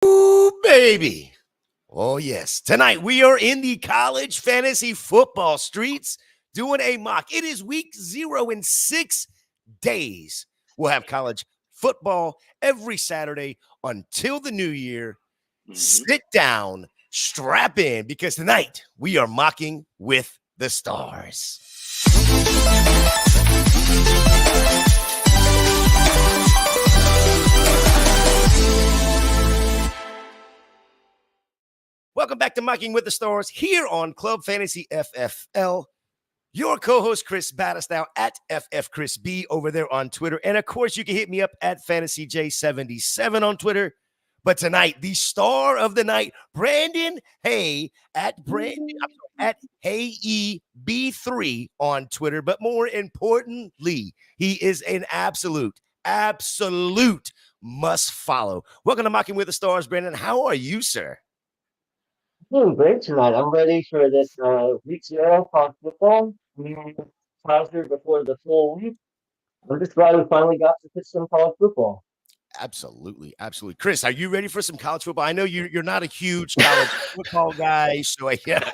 Ooh, baby. Oh, yes. Tonight we are in the college fantasy football streets doing a mock. It is week 0 in 6 days. We'll have college football every Saturday until the new year. Sit down, strap in, because tonight we are mocking with the stars. Welcome back to Mocking with the Stars here on Club Fantasy FFL. Your co-host, Chris Battistel, at FFChrisB over there on Twitter. And, of course, you can hit me up at FantasyJ77 on Twitter. But tonight, the star of the night, Brandon Haye at HayeB3 on Twitter. But more importantly, he is an absolute must follow. Welcome to Mocking with the Stars, Brandon. How are you, sir? Doing great tonight. I'm ready for this week 0 college football. Positive before the full week. I'm just glad we finally got to pitch some college football. Absolutely. Chris, are you ready for some college football? I know you're not a huge college football guy, so yeah.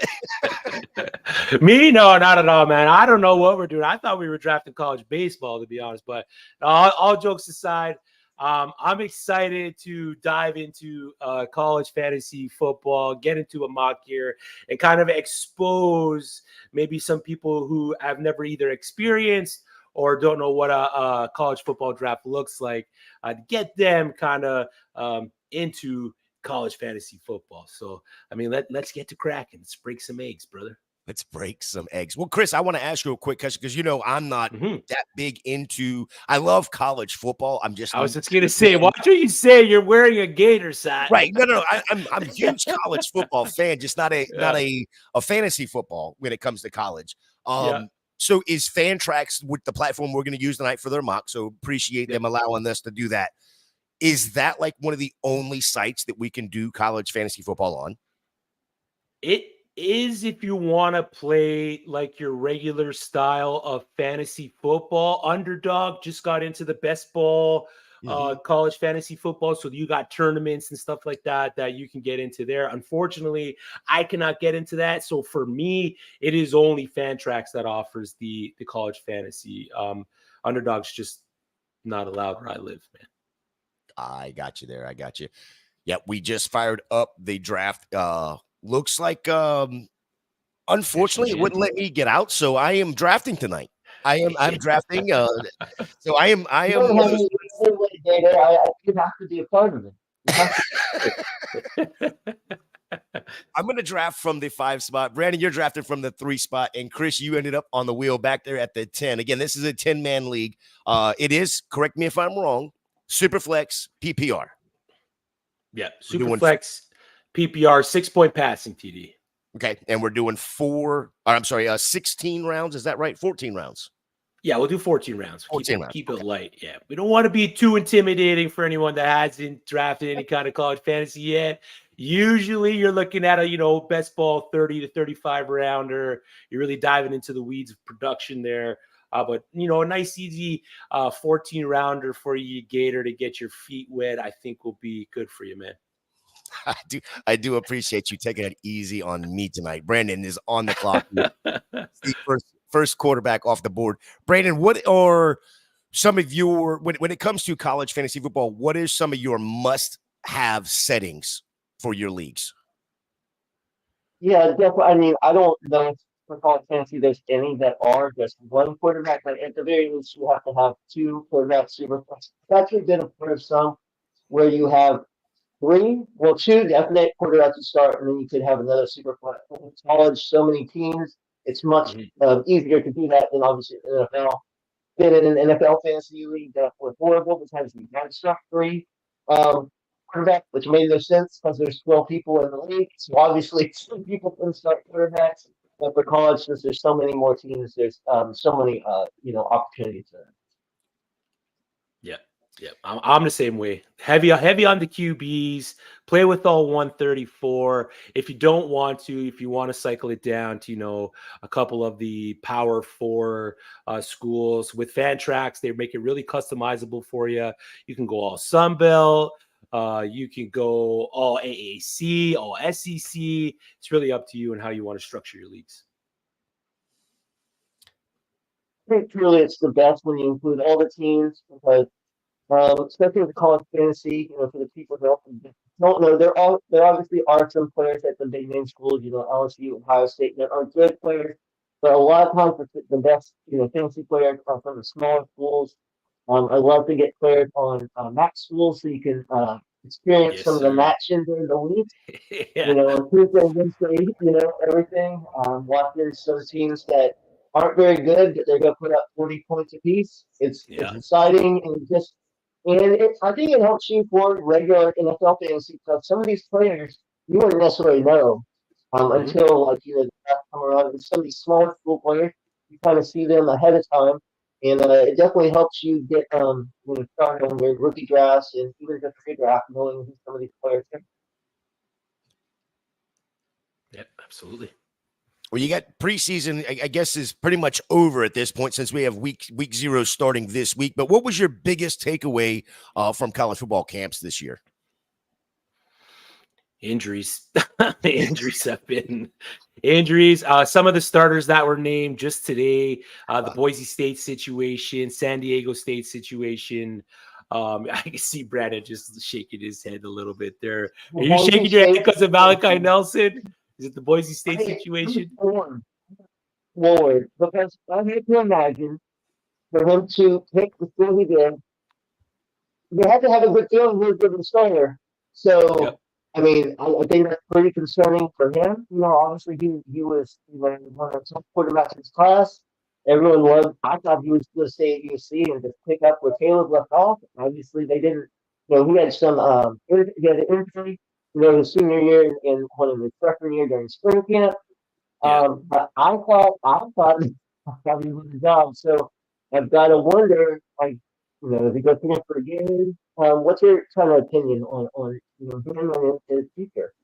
Me? No, not at all, man. I don't know what we're doing. I thought we were drafting college baseball, to be honest. But all jokes aside, I'm excited to dive into college fantasy football, get into a mock here, and kind of expose maybe some people who have never either experienced or don't know what a college football draft looks like, to get them kind of into college fantasy football. So, I mean, let's get to cracking. Let's break some eggs, brother. Let's break some eggs. Well, Chris, I want to ask you a quick question because, I'm not that big into – I love college football. I was just going to say, why don't you say you're wearing a Gator hat? Right. No. I'm a huge college football fan, just not a fantasy football when it comes to college. So is Fantrax with the platform we're going to use tonight for their mock, so appreciate them allowing us to do that. Is that like one of the only sites that we can do college fantasy football on? It is if you want to play like your regular style of fantasy football. Underdog just got into the best ball college fantasy football, so you got tournaments and stuff like that you can get into there. Unfortunately, I cannot get into that, so for me, it is only Fantrax that offers the college fantasy. Underdog's just not allowed where I live, man. I got you there. Yeah, we just fired up the draft. Looks like, unfortunately, it wouldn't let me get out, so I am drafting tonight. I'm drafting. So I am. I could have to be a part of it. I'm going to draft from the 5 spot. Brandon, you're drafting from the 3 spot. And Chris, you ended up on the wheel back there at the 10. Again, this is a 10-man league. It is, correct me if I'm wrong, Superflex PPR. Yeah, Superflex PPR, 6-point passing TD. Okay, and we're doing 16 rounds. Is that right? 14 rounds. Yeah, we'll do 14 rounds. Keep it light. Yeah, we don't want to be too intimidating for anyone that hasn't drafted any kind of college fantasy yet. Usually you're looking at a, best ball 30 to 35 rounder. You're really diving into the weeds of production there. But, a nice, easy 14 rounder for you, Gator, to get your feet wet, I think will be good for you, man. I do appreciate you taking it easy on me tonight. Brandon is on the clock. The first quarterback off the board. Brandon, what are some of your, when it comes to college fantasy football, what is some of your must-have settings for your leagues? Yeah, definitely. I mean, I don't know if for college fantasy there's any that are just one quarterback, but at the very least you have to have 2 quarterbacks. It's actually been a part of some where you have 2 definite quarterbacks to start, and then you could have another super flex. In college, so many teams, it's much easier to do that than obviously in the NFL. Then in an NFL fantasy league, that was horrible because you had to start 3 quarterback, which made no sense because there's 12 people in the league. So obviously, some people can start quarterbacks. But for college, since there's so many more teams, there's so many opportunities there. Yeah, I'm the same way. Heavy on the QBs. Play with all 134. If you don't want to, if you want to cycle it down to a couple of the Power 4 schools with Fantrax, they make it really customizable for you. You can go all Sun Belt, You can go all AAC, all SEC. It's really up to you and how you want to structure your leagues. I think truly it's the best when you include all the teams because, especially with college fantasy, for the people who don't know, there obviously are some players at the big name schools, LSU, Ohio State, that are good players, but a lot of times the best, fantasy players are from the smaller schools. I love to get players on MAC schools so you can experience some of the action during the week. On Tuesday, Wednesday, everything. Watching some teams that aren't very good, but they're going to put up 40 points apiece. It's exciting I think it helps you for regular NFL fantasy because some of these players you wouldn't necessarily know until the draft come around. And some of these smaller school players, you kind of see them ahead of time, and it definitely helps you get started on your rookie drafts and even just redraft, knowing who some of these players are. Yep, absolutely. Well, you got preseason, I guess, is pretty much over at this point since we have week 0 starting this week. But what was your biggest takeaway from college football camps this year? Injuries. Injuries have been injuries. Some of the starters that were named just today, the Boise State situation, San Diego State situation. I can see Brandon just shaking his head a little bit there. Are you shaking your head because of Malachi Nelson? Is it the Boise State situation? Lord, because I had to imagine for him to pick the school he did, you have to have a good feeling he was a good starter. So, I mean, I think that's pretty concerning for him. Obviously he was one of the top quarterbacks in his class. Everyone loved. I thought he was going to stay at USC and just pick up where Caleb left off. Obviously, they didn't. He had some. He had an injury. His senior year and one of his freshman year during spring camp. But I thought he was a job. So I've got to wonder, if he goes in for a game, what's your kind of opinion on him and his future?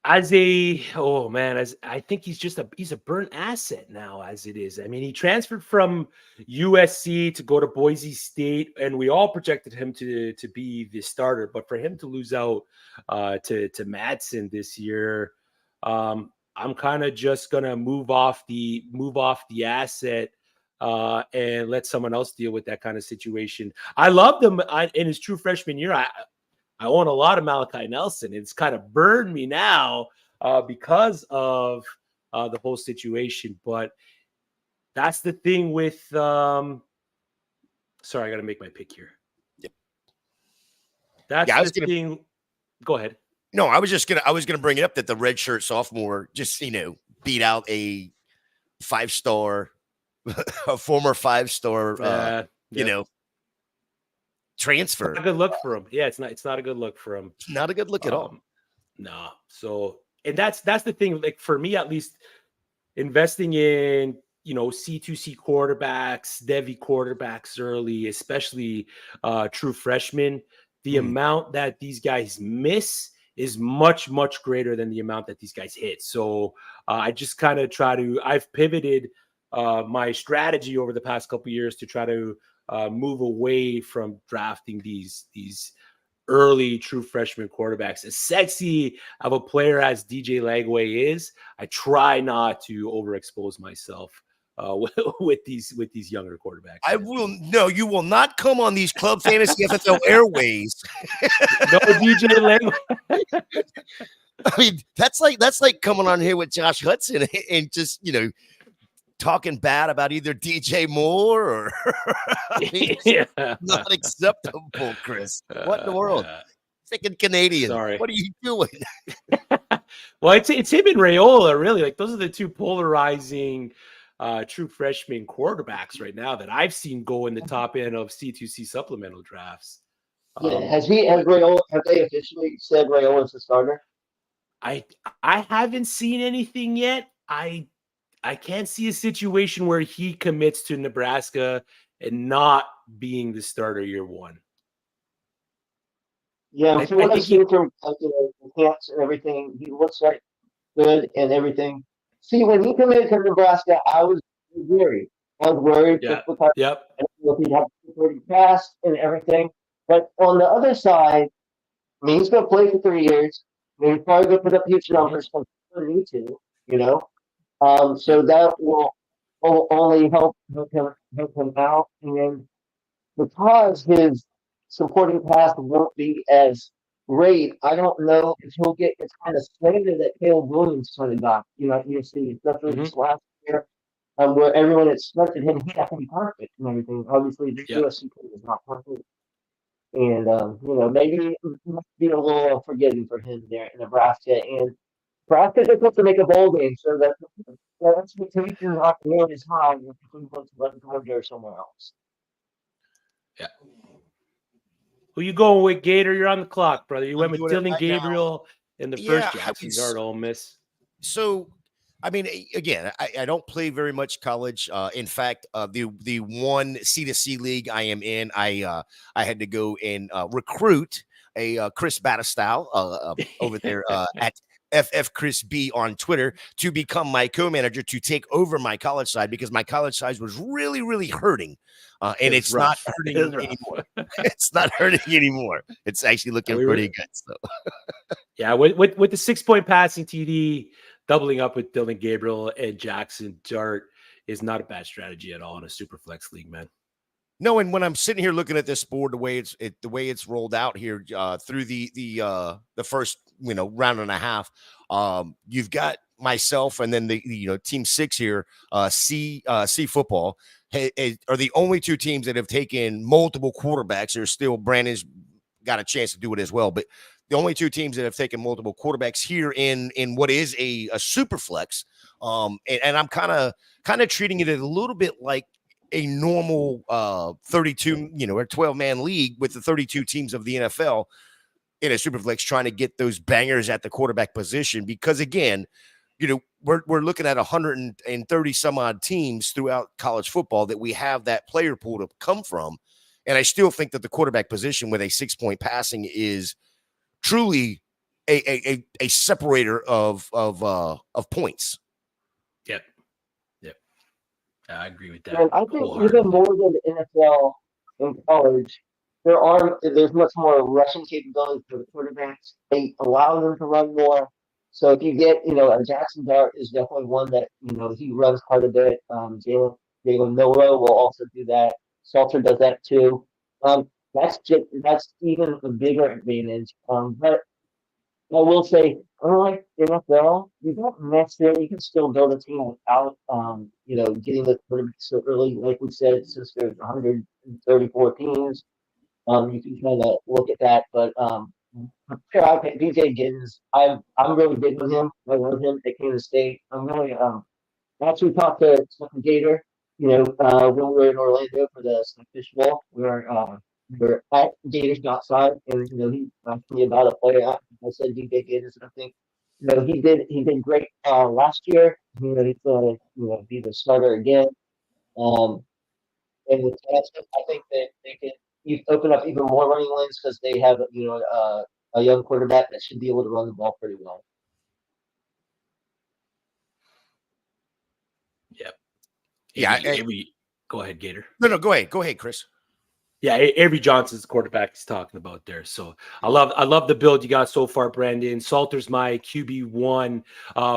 I think he's a burnt asset now as it is. I mean, he transferred from USC to go to Boise State, and we all projected him to be the starter. But for him to lose out to Madsen this year, I'm kind of just gonna move off the asset and let someone else deal with that kind of situation. I loved him in his true freshman year. I own a lot of Malachi Nelson. It's kind of burned me now because of the whole situation. But that's the thing with sorry, I got to make my pick here. Yep. That's the thing. Go ahead. No, I was gonna bring it up that the redshirt sophomore just beat out a 5-star, a former 5-star, transfer. It's not a good look for him. Yeah, it's not a good look for him. Not a good look at all. No. So, and that's the thing. Like for me, at least, investing in C2C quarterbacks, Devy quarterbacks early, especially true freshmen, the amount that these guys miss is much, much greater than the amount that these guys hit. So I just kind of I've pivoted my strategy over the past couple of years to try to move away from drafting these early true freshman quarterbacks. As sexy of a player as DJ Lagway is, I try not to overexpose myself with these younger quarterbacks. You will not come on these Club Fantasy FFL airways. No DJ Lagway. I mean, that's like coming on here with Josh Hudson and just talking bad about either DJ Moore or not acceptable, Chris. What in the world? Thinking Canadian. Sorry. What are you doing? Well, it's him and Raiola, really. Like those are the two polarizing true freshman quarterbacks right now that I've seen go in the top end of C2C supplemental drafts. Has Raiola? Have they officially said Raiola is the starter? I haven't seen anything yet. I can't see a situation where he commits to Nebraska and not being the starter year one. Yeah, so what I've seen from camps and everything, he looks like good and everything. See, when he committed to Nebraska, I was worried. Yeah. Yep. if he'd have supporting cast and everything. But on the other side, I mean, he's going to play for 3 years. I mean, he's probably going to put up huge numbers because he's going to need to, you know. So that will only help him out. And because his supporting cast won't be as great, I don't know if he'll get this kind of slander that Williams sort of got, you know, you see, especially this last year, where everyone expected him to have to be perfect and everything. Obviously, the USC team is not perfect. And, you know, maybe it must be a little forgiving for him there in Nebraska. And Nebraska's supposed to make a bowl game, so that the expectation not nearly as high if we want to let him go there somewhere else. Yeah. Who you going with, Gator? You're on the clock, brother. You went with Dylan Gabriel in the first Jackson Dart Ole Miss. So, I mean, again, I don't play very much college. In fact, the one C2C league I am in, I had to go and recruit a Chris Battistel over there at FF Chris B on Twitter to become my co-manager to take over my college side because my college side was really, really hurting. And it's not hurting anymore. It's not hurting anymore. It's actually looking pretty good. So, yeah, with the 6-point passing TD, doubling up with Dylan Gabriel and Jackson Dart is not a bad strategy at all in a super flex league, man. No, and when I'm sitting here looking at this board, the way it's rolled out here through the first round and a half, you've got myself and then the team 6 here, C football are the only 2 teams that have taken multiple quarterbacks. There's still Brandon's got a chance to do it as well, but the only 2 teams that have taken multiple quarterbacks here in what is a super flex, and I'm kind of treating it a little bit like a normal 32, or 12-man league with the 32 teams of the NFL in a super flex, trying to get those bangers at the quarterback position. Because again, we're looking at 130 some odd teams throughout college football that we have that player pool to come from. And I still think that the quarterback position with a 6-point passing is truly a separator of points. Yep. I agree with that. And I think even more than the NFL in college, there's much more rushing capability for the quarterbacks. They allow them to run more. So if you get, a Jackson Dart is definitely one that, he runs quite a bit. Jalen Milroe will also do that. Salter does that too. That's even a bigger advantage. But I will say, unlike NFL, you don't necessarily, you can still build a team without, getting the quarterback so early. Like we said, since there's 134 teams, you can kind of look at that. But sure, I pick DJ Giddens. I'm really big with him. I love him at Kansas State. I'm really actually talked to Gator, when we were in Orlando for the Fish Bowl. We're at Gators outside, and he asked me about a player. I said DJ Gators, and I think he did great last year. He's going to be the starter again. And with Jackson, I think that they can open up even more running lanes because they have a young quarterback that should be able to run the ball pretty well. Yep. Yeah. Go ahead, Gator. No, go ahead, Chris. Yeah, Avery Johnson's the quarterback he's talking about there. So I love the build you got so far, Brandon. Salter's my QB1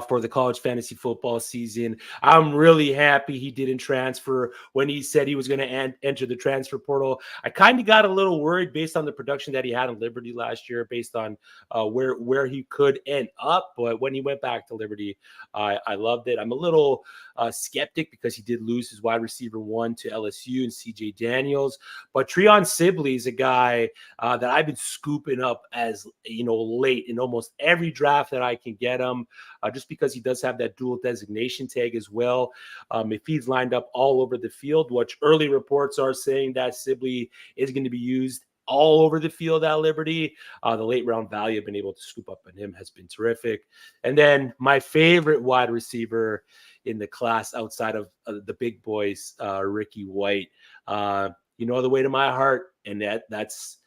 for the college fantasy football season. I'm really happy he didn't transfer when he said he was going to enter the transfer portal. I kind of got a little worried based on the production that he had in Liberty last year, based on where he could end up. But when he went back to Liberty, I loved it. I'm a little skeptic because he did lose his wide receiver 1 to LSU and CJ Daniels, but Treon Sibley is a guy that I've been scooping up as late in almost every draft that I can get him, just because he does have that dual designation tag as well. If he's lined up all over the field, which early reports are saying that Sibley is going to be used all over the field at Liberty, the late round value I've been able to scoop up on him has been terrific. And then my favorite wide receiver in the class outside of the big boys, Ricky White. The way to my heart, and that's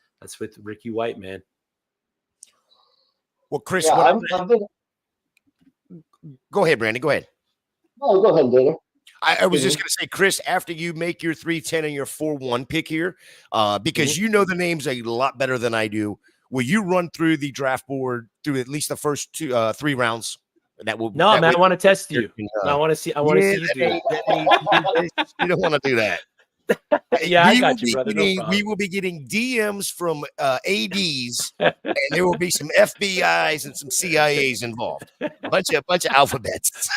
with Ricky White, man. Well, Chris, yeah, go ahead, Brandon. Go ahead. Oh, go ahead, Gator. I was just going to say, Chris, after you make your 3-10 and your 4-1 pick here, because you know the names a lot better than I do, will you run through the draft board through at least the first 3 rounds? That will. No, that man, way I want to test you you. can, I want to see. I want to see you do it. you don't want to do that. Yeah, I got you, brother. No We problem. will be getting DMs from ADs, and there will be some FBI's and some CIA's involved. A bunch of alphabets.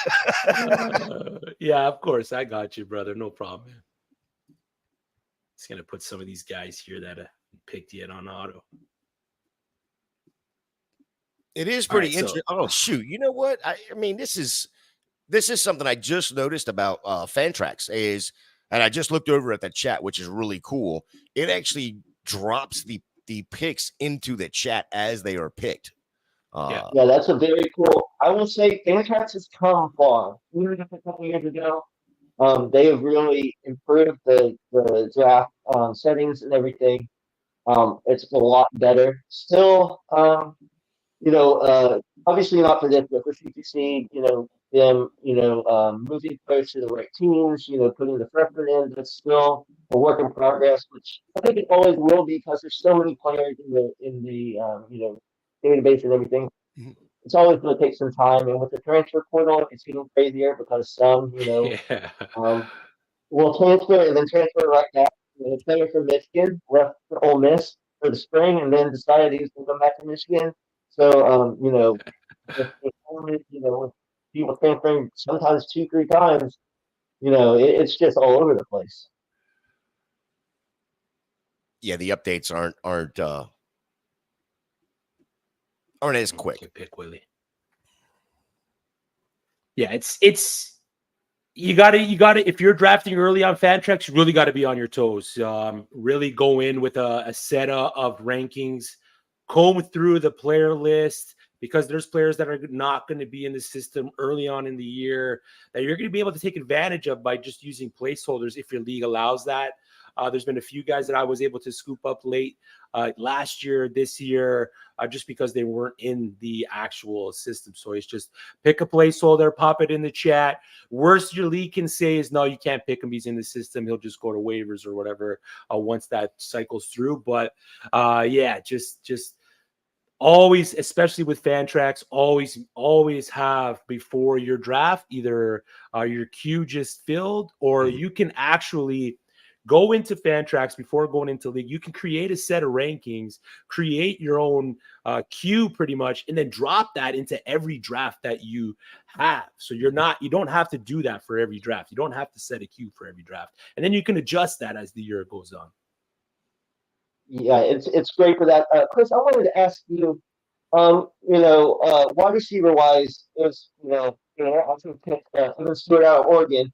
Yeah, of course. I got you, brother. No problem. Just going to put some of these guys here that picked yet on auto. It is pretty right, interesting. Oh, shoot. You know what? I mean, this is something I just noticed about Fantrax is, and I just looked over at the chat, which is really cool. It actually drops the picks into the chat as they are picked. Yeah, that's a very cool. I will say Fantrax has come far. Even just a couple years ago, they have really improved the draft settings and everything. It's a lot better. Still, obviously not for this, but for CTC, them, moving players to the right teams, putting the freshmen in, that's still a work in progress, which I think it always will be because there's so many players in the database and everything. It's always going to take some time, and with the transfer portal, it's getting crazier because some, will transfer and then transfer right back. A player from Michigan left for Ole Miss for the spring, and then decided he was going to come back to Michigan. So, with people transferring sometimes 2-3 times, it's just all over the place. Yeah, the updates aren't as quick. Pick Willie. Yeah, it's you gotta if you're drafting early on Fantrax, you really got to be on your toes. Really go in with a set of rankings, comb through the player list, because there's players that are not going to be in the system early on in the year that you're going to be able to take advantage of by just using placeholders if your league allows that. There's been a few guys that I was able to scoop up late last year, this year, just because they weren't in the actual system. So it's just pick a placeholder, pop it in the chat. Worst your league can say is, no, you can't pick him. He's in the system. He'll just go to waivers or whatever once that cycles through. But yeah, just always, especially with Fantrax, always have before your draft either your queue just filled, or you can actually go into Fantrax before going into league. You can create a set of rankings, create your own queue pretty much, and then drop that into every draft that you have. So you don't have to do that for every draft. You don't have to set a queue for every draft. And then you can adjust that as the year goes on. Yeah, it's great for that. Chris, I wanted to ask you, wide receiver wise, is I also picked Evan Stewart out of Oregon,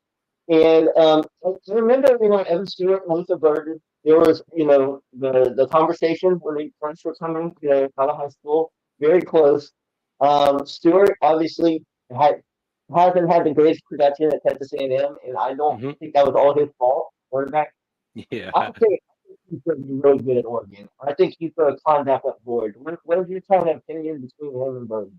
and I remember Evan Stewart and Luther Burden. There was the conversation when they first were coming, out of high school, very close. Stewart obviously hasn't had the greatest production at Texas A&M, and I don't think that was all his fault. Quarterback. Yeah. I think he's going to be really good at Oregon. I think he's going to climb back up board. What is your kind of opinion between him and Burden?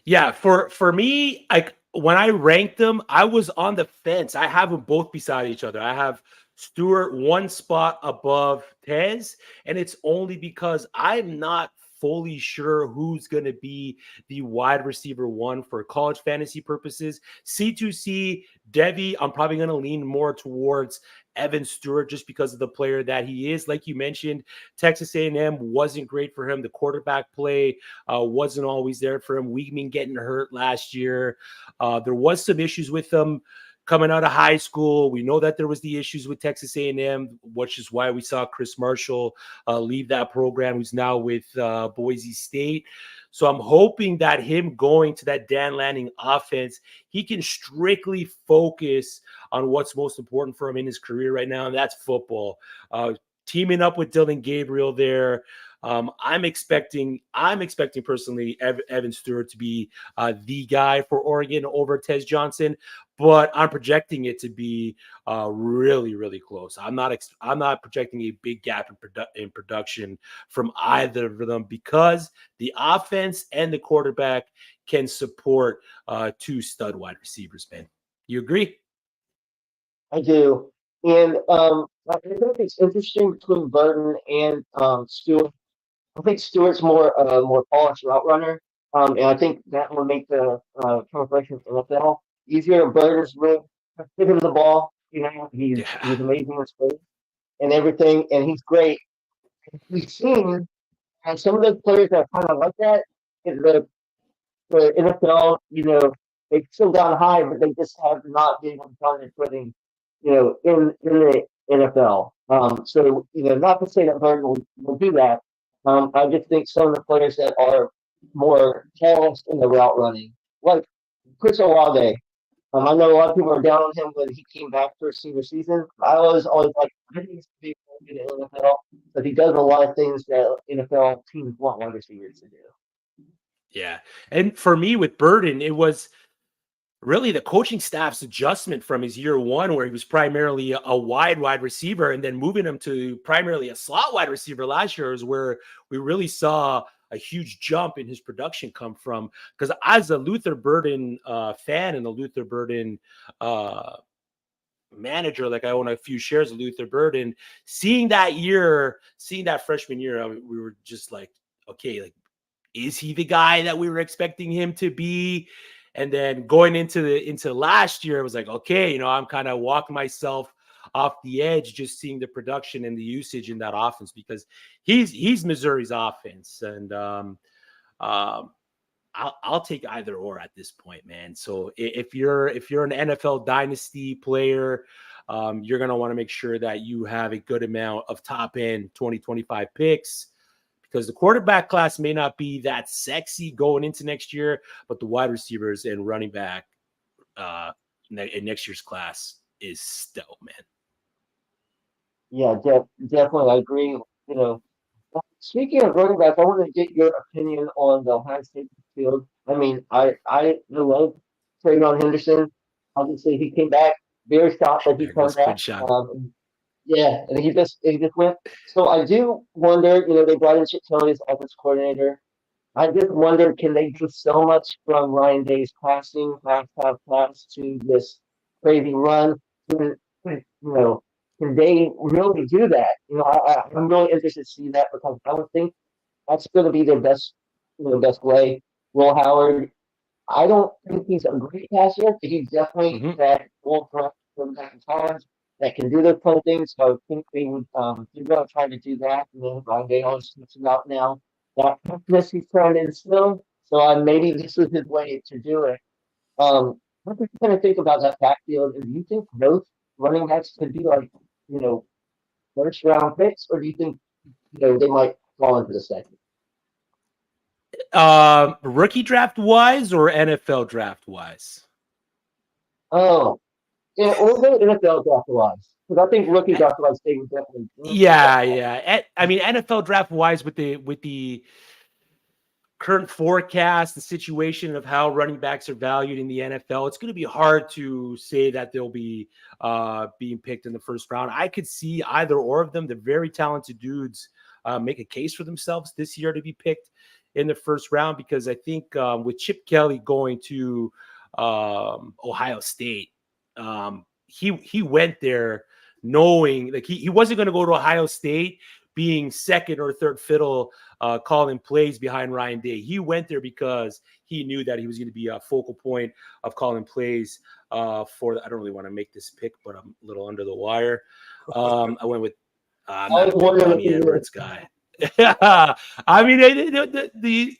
Yeah, for me, when I ranked them, I was on the fence. I have them both beside each other. I have Stewart one spot above Tez, and it's only because I'm not fully sure who's going to be the wide receiver one for college fantasy purposes. C2C, Devi, I'm probably going to lean more towards Evan Stewart just because of the player that he is. Like you mentioned, Texas A&M wasn't great for him. The quarterback play wasn't always there for him. Weigman getting hurt last year. There was some issues with him coming out of high school. We know that there was the issues with Texas A&M, which is why we saw Chris Marshall leave that program, who's now with Boise State. So I'm hoping that him going to that Dan Lanning offense, he can strictly focus on what's most important for him in his career right now, and that's football. Teaming up with Dylan Gabriel there. I'm expecting personally Evan Stewart to be the guy for Oregon over Tez Johnson, but I'm projecting it to be really, really close. I'm not projecting a big gap in production from either of them because the offense and the quarterback can support 2 stud wide receivers. Man, you agree? I do. And I think it's interesting between Burton and Stewart. I think Stewart's more polished route runner, and I think that will make the translation to NFL easier. Burton's really give him the ball. You know, Yeah. he's amazing in space and everything, and he's great. We've seen some of those players that are kind of like that. The NFL, they still got high, but they just have not been able to find their footing, in the NFL. So, not to say that Bird will do that. I just think some of the players that are more polished in the route running, like Chris Olave. I know a lot of people are down on him when he came back for his senior season. I was always like, I think he's going to be in the NFL, but he does a lot of things that NFL teams want wide receivers to do. Yeah. And for me with Burden, it was really the coaching staff's adjustment from his year one, where he was primarily a wide receiver, and then moving him to primarily a slot wide receiver last year is where we really saw a huge jump in his production come from. Because as a Luther Burden fan and a Luther Burden manager, like I own a few shares of Luther Burden, seeing that freshman year, we were just like, okay, like, is he the guy that we were expecting him to be? And then going into last year, it was like, okay, I'm kind of walking myself off the edge, just seeing the production and the usage in that offense, because he's Missouri's offense. And I'll take either or at this point, man. So if you're an NFL dynasty player, you're going to want to make sure that you have a good amount of top end 2025 picks, because the quarterback class may not be that sexy going into next year, but the wide receivers and running back in next year's class is stout, man. Yeah, definitely. I agree. Speaking of running backs, I want to get your opinion on the Ohio State field. I mean, I love Trayvon Henderson. Obviously, he came back. Very shocked that he There came goes back. Quinshon. Yeah, and he just went. So I do wonder. They brought in Chip Kelly as offense coordinator. I just wonder, can they do so much from Ryan Day's passing, pass to this crazy run? Can, can they really do that? I'm really interested to see that, because I would think that's going to be their best way. Will Howard, I don't think he's a great passer, but he's definitely that full threat from back and forth that can do those kind of things. So I think they're going to try to do that. And then Ryan Day always switches out now. That toughness he's trying to instill. So maybe this is his way to do it. What do you kind of think about that backfield? And do you think those running backs could be like, you know, first round picks, or do you think they might fall into the second? Rookie draft wise or NFL draft wise? Oh, yeah, or the NFL draft wise, because I think rookie draft wise they would definitely. Yeah. I mean, NFL draft wise, with the current forecast, the situation of how running backs are valued in the NFL, it's going to be hard to say that they'll be being picked in the first round. I could see either or of them. They're very talented dudes. Make a case for themselves this year to be picked in the first round, because I think with Chip Kelly going to Ohio State, he went there knowing like he wasn't going to go to Ohio State being second or third fiddle calling plays behind Ryan Day. He went there because he knew that he was going to be a focal point of calling plays for. I don't really want to make this pick, but I'm a little under the wire. I went with I'm not a big Tommy Edwards guy. I mean,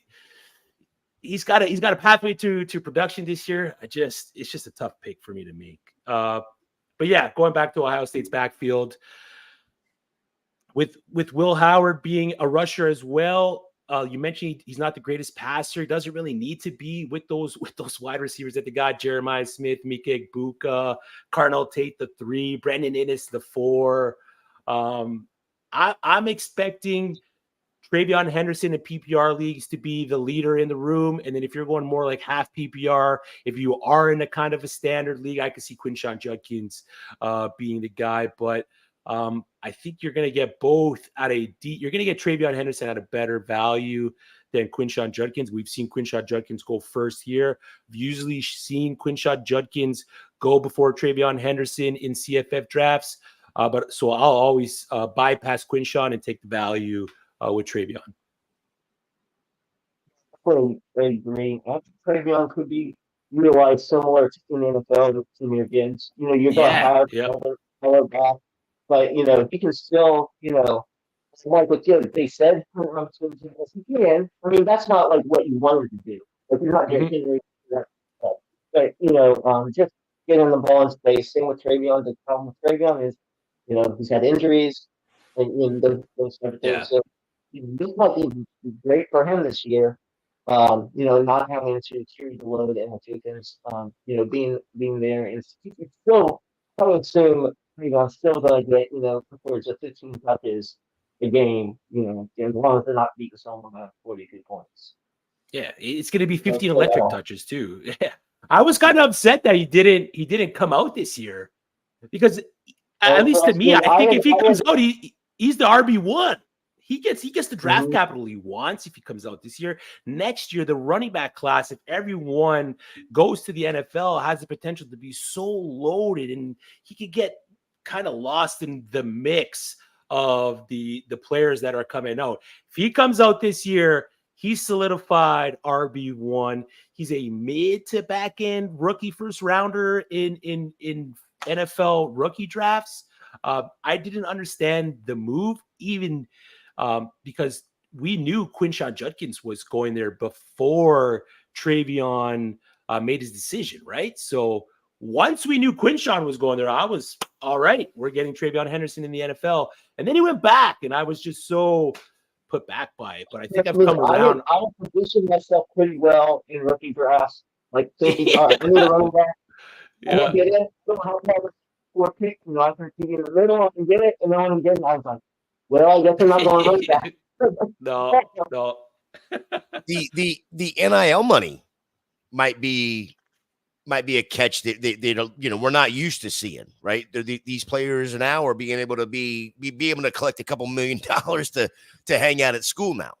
he's got a pathway to production this year. It's just a tough pick for me to make. But yeah, going back to Ohio State's backfield, with Will Howard being a rusher as well. You mentioned he's not the greatest passer. He doesn't really need to be with those wide receivers that they got: Jeremiah Smith, Mika Egbuka, Carnell Tate the 3, Brandon Innes the 4. I'm expecting Travion Henderson in PPR leagues to be the leader in the room. And then if you're going more like half PPR, if you are in a kind of a standard league, I could see Quinshon Judkins being the guy. But I think you're going to get both you're going to get Travion Henderson at a better value than Quinshon Judkins. We've seen Quinshon Judkins go first here. We've usually seen Quinshon Judkins go before Travion Henderson in CFF drafts. But so I'll always bypass Quinshawn and take the value with Travion. I agree. I think Travion could be realized similar to in the NFL with senior gigs. You know, you're going to have another back, but you know, he can still, you know, like what they said, he can. I mean, that's not like what you wanted to do. Like you're not getting that. But you know, just getting the ball in space. Same with Travion. The problem with Travion is, you know, he's had injuries and those sort of things. So this might be great for him this year. You know, not having to carry the load and the Tokens, you know, being there is still, I would assume, you know, still going to get, you know, upwards of 15 touches a game, you know, as long as they're not beating someone by 42 points. Yeah, it's going to be 15 electric touches too. Yeah, I was kind of upset that he didn't come out this year because, at least to me, I think if he comes out, he's the RB1. He gets the draft capital he wants if he comes out this year. Next year, the running back class, if everyone goes to the NFL, has the potential to be so loaded, and he could get kind of lost in the mix of the players that are coming out. If he comes out this year, he's solidified RB1. He's a mid to back end rookie first rounder in NFL rookie drafts. I didn't understand the move even because we knew Quinshon Judkins was going there before Travion made his decision, right? So once we knew Quinshon was going there, I was all right. We're getting Travion Henderson in the NFL, and then he went back, and I was just so put back by it. But I think I've come around. I would position myself pretty well in rookie drafts, like thinking, all right, I need a running back. I'm gonna get in. Don't have to have a 4 pick. You know, I can get in the middle, I can get it, and then when I'm getting, I was like, well, I guess I'm not going to run back. No. the NIL money might be a catch that they don't, you know, we're not used to seeing, right? These players now are being able to be able to collect a couple $1 million to hang out at school now.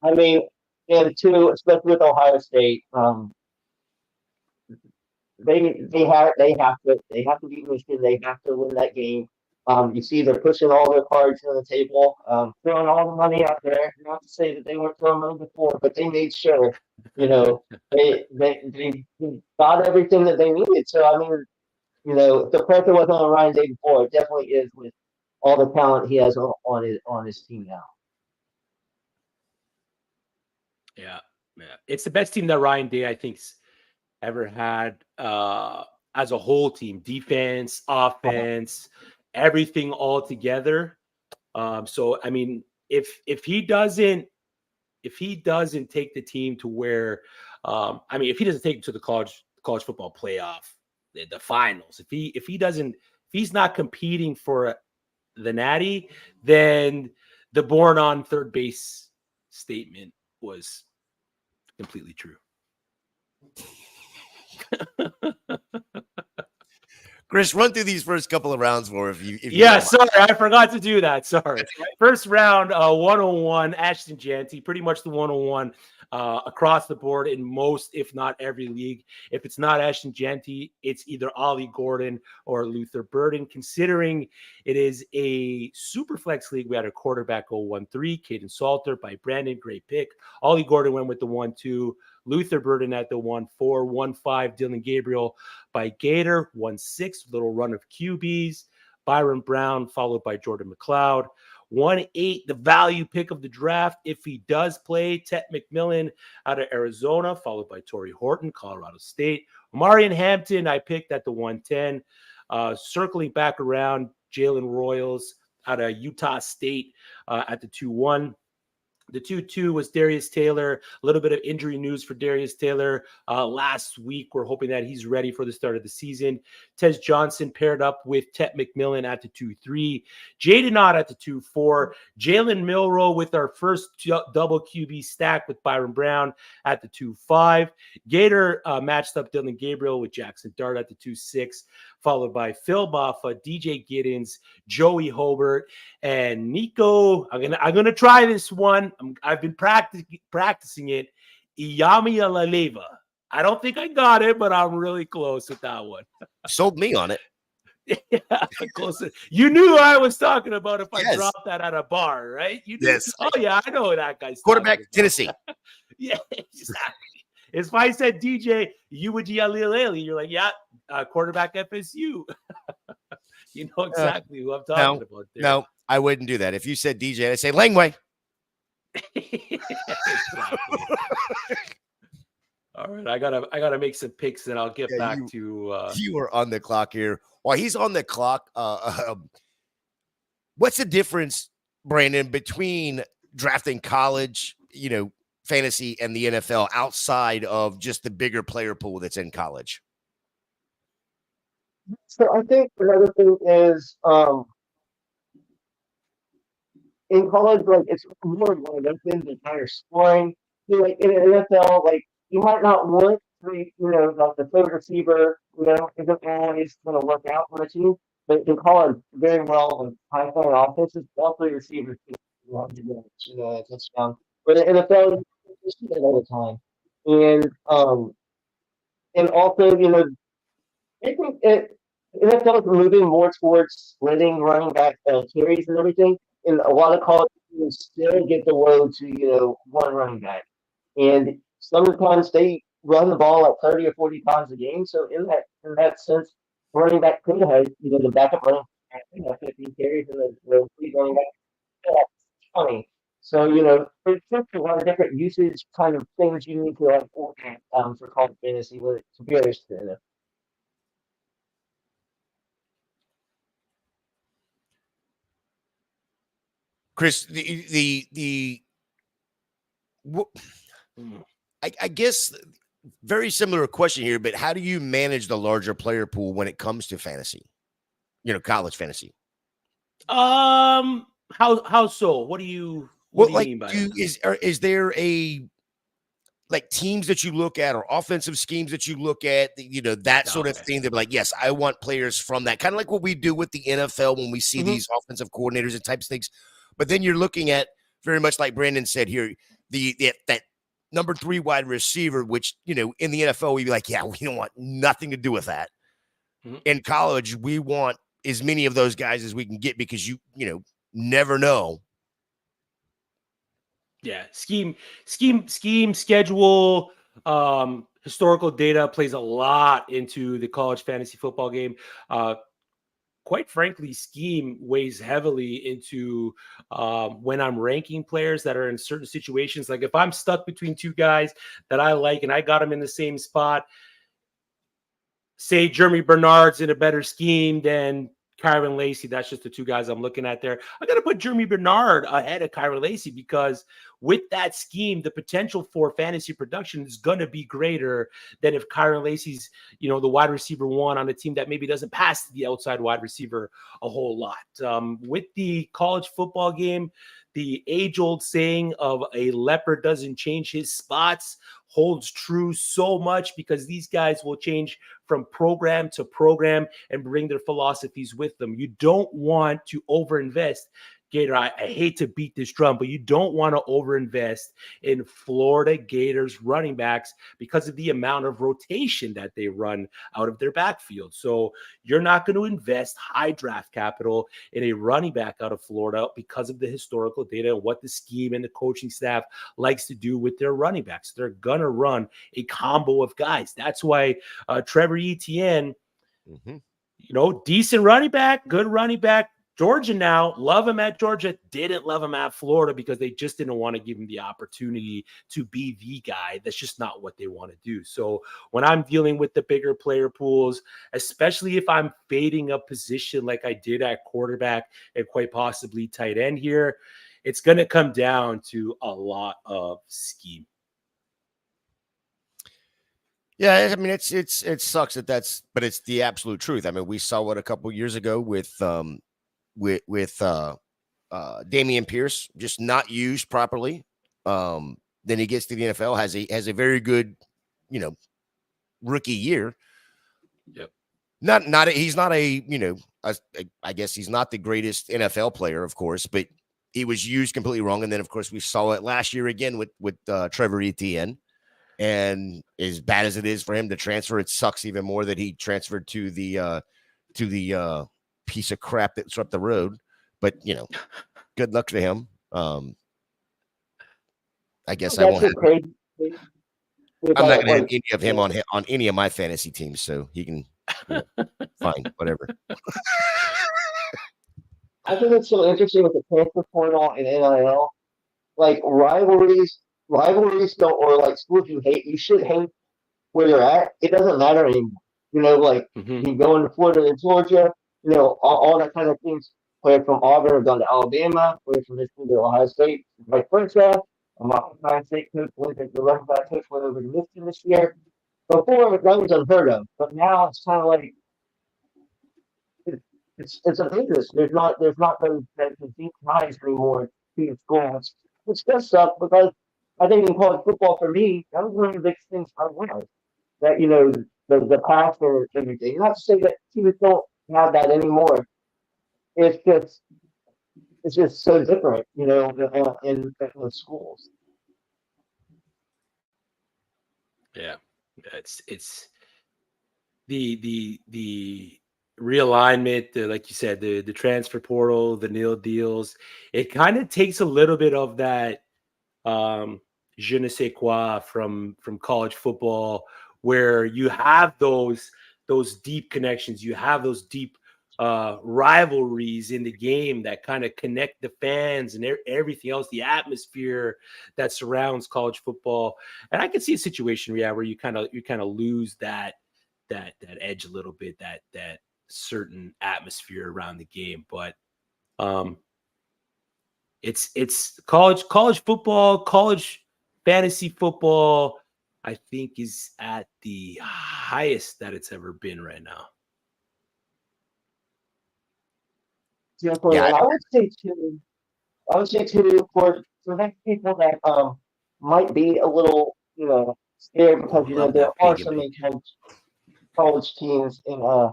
I mean, and too, especially with Ohio State, they have to beat Michigan. They have to win that game. You see, they're pushing all their cards on the table, throwing all the money out there. Not to say that they weren't throwing money before, but they made sure, you know, they got everything that they needed. So I mean, you know, the pressure wasn't on Ryan Day before. It definitely is with all the talent he has on his team now. Yeah, it's the best team that Ryan Day, I think, ever had as a whole team. Defense, offense, everything all together. So I mean, if he doesn't take the team to where, I mean, if he doesn't take it to the college football playoff, the finals, if he's not competing for the Natty, then the born on third base statement was completely true. Chris, run through these first couple of rounds for if you sorry, I forgot to do that. Sorry. First round, 101, Ashton Jeanty, pretty much the 101 across the board in most, if not every league. If it's not Ashton Jeanty, it's either Ollie Gordon or Luther Burden. Considering it is a super flex league, we had a quarterback go 1-3, Caden Salter by Brandon, great pick. Ollie Gordon went with the 1-2. Luther Burden at the 1-4, 1-5, Dylan Gabriel by Gator, 1-6, little run of QBs. Byron Brown followed by Jordan McLeod. 1-8, the value pick of the draft, if he does play, Tet McMillan out of Arizona, followed by Torrey Horton, Colorado State. Marion Hampton, I picked at the 110. Circling back around, Jalen Royals out of Utah State at the 2-1. The 2-2 was Darius Taylor. A little bit of injury news for Darius Taylor last week. We're hoping that he's ready for the start of the season. Tez Johnson paired up with Tet McMillan at the 2-3. Jaden Ott at the 2-4. Jalen Milroe with our first double QB stack with Byron Brown at the 2-5. Gator matched up Dylan Gabriel with Jackson Dart at the 2-6, followed by Phil Baffa, DJ Giddens, Joey Hobart, and Nico. I'm gonna try this one. I've been practicing it. Iyami Alaleva I don't think I got it, but I'm really close with that one. Sold me on it. Yeah, close. You knew I was talking about if I Yes. dropped that at a bar, right? You knew. Yes. Oh yeah, I know what that guy's Quarterback, talking about. Tennessee. Yeah, exactly. If I said DJ, you would Yalilele, you're like, yeah, quarterback FSU. You know exactly who I'm talking about there. No, I wouldn't do that. If you said DJ, I'd say Langway. Exactly. All right, I gotta make some picks, and I'll get back to. You are on the clock here. While he's on the clock, what's the difference, Brandon, between drafting college, fantasy, and the NFL outside of just the bigger player pool that's in college? So I think another thing is in college, like it's more wide open, the higher scoring. So, like in the NFL, like you might not want like the third receiver, isn't always going to work out for a team. But in college, very well with high flying offenses, all three receivers can a touchdown. But in the NFL, you see that all the time. And also, I think NFL is moving more towards splitting running back carries and everything. And a lot of college teams still get the load to one running back, and sometimes they run the ball like 30 or 40 times a game. So in that sense, running back could have the backup running back 15 carries and the lead running back 20. So there's just a lot of different usage kind of things you need to like for college fantasy when it compares to NFL. Chris, I guess very similar question here, but how do you manage the larger player pool when it comes to fantasy? College fantasy. How so? What do you mean by that? Is there a like teams that you look at or offensive schemes that you look at, that sort of thing? They're like, yes, I want players from that, kind of like what we do with the NFL when we see these offensive coordinators and types of things. But then you're looking at very much like Brandon said here, that number 3 wide receiver, which, in the NFL, we'd be like, yeah, we don't want nothing to do with that. In college, we want as many of those guys as we can get because you never know. Yeah. Scheme, schedule, historical data plays a lot into the college fantasy football game. Quite frankly, scheme weighs heavily into when I'm ranking players that are in certain situations. Like if I'm stuck between two guys that I like and I got them in the same spot, say Jeremy Bernard's in a better scheme than Kyron Lacy. That's just the two guys I'm looking at there. I got to put Jeremy Bernard ahead of Kyron Lacy because with that scheme, the potential for fantasy production is going to be greater than if Kyron Lacy's, the wide receiver 1 on a team that maybe doesn't pass the outside wide receiver a whole lot. With the college football game, the age-old saying of a leopard doesn't change his spots holds true so much because these guys will change from program to program and bring their philosophies with them. You don't want to overinvest. Gator, I hate to beat this drum, but you don't want to overinvest in Florida Gators running backs because of the amount of rotation that they run out of their backfield. So you're not going to invest high draft capital in a running back out of Florida because of the historical data and what the scheme and the coaching staff likes to do with their running backs. They're going to run a combo of guys. That's why Trevor Etienne, decent running back, good running back. Georgia now, love him at Georgia, didn't love him at Florida because they just didn't want to give him the opportunity to be the guy. That's just not what they want to do. So when I'm dealing with the bigger player pools, especially if I'm fading a position like I did at quarterback and quite possibly tight end here, it's going to come down to a lot of scheme. Yeah, I mean, it sucks but it's the absolute truth. I mean, we saw what a couple years ago with Dameon Pierce, just not used properly. Then he gets to the NFL, has a very good, rookie year. Yep. He's not I guess he's not the greatest NFL player, of course, but he was used completely wrong. And then of course we saw it last year again with Trevor Etienne. And as bad as it is for him to transfer, it sucks even more that he transferred to the piece of crap that's up the road. But good luck to him. I guess I won't. Crazy. I'm not going to have any of him on any of my fantasy teams, so he can fine, whatever. I think it's so interesting with the transfer portal and NIL. Like rivalries don't, or like schools you hate, you should hate where you're at. It doesn't matter anymore. Like you go into Florida and Georgia, all that kind of things. Players from Auburn have gone to Alabama, players from Michigan to Ohio State, vice versa. Amon-Ra St coach, the running back coach went over to Michigan this year. Before that was unheard of, but now it's kind of like it's a business. There's not those deep ties anymore to schools, which does suck because I think in college football for me that was one of the biggest things I learned. That the passion and everything. Not to say that teams don't have that anymore. It's just so different, in schools. Yeah, it's the realignment, like you said, the transfer portal, the nil deals. It kind of takes a little bit of that je ne sais quoi from college football, where you have those deep connections, you have those deep rivalries in the game that kind of connect the fans and everything else, the atmosphere that surrounds college football. And I can see a situation where you kind of lose that edge a little bit, that certain atmosphere around the game. But it's college football, college fantasy football, I think, is at the highest that it's ever been right now. Definitely. Yeah, and I would say too for those people that might be a little scared because there are so many college teams and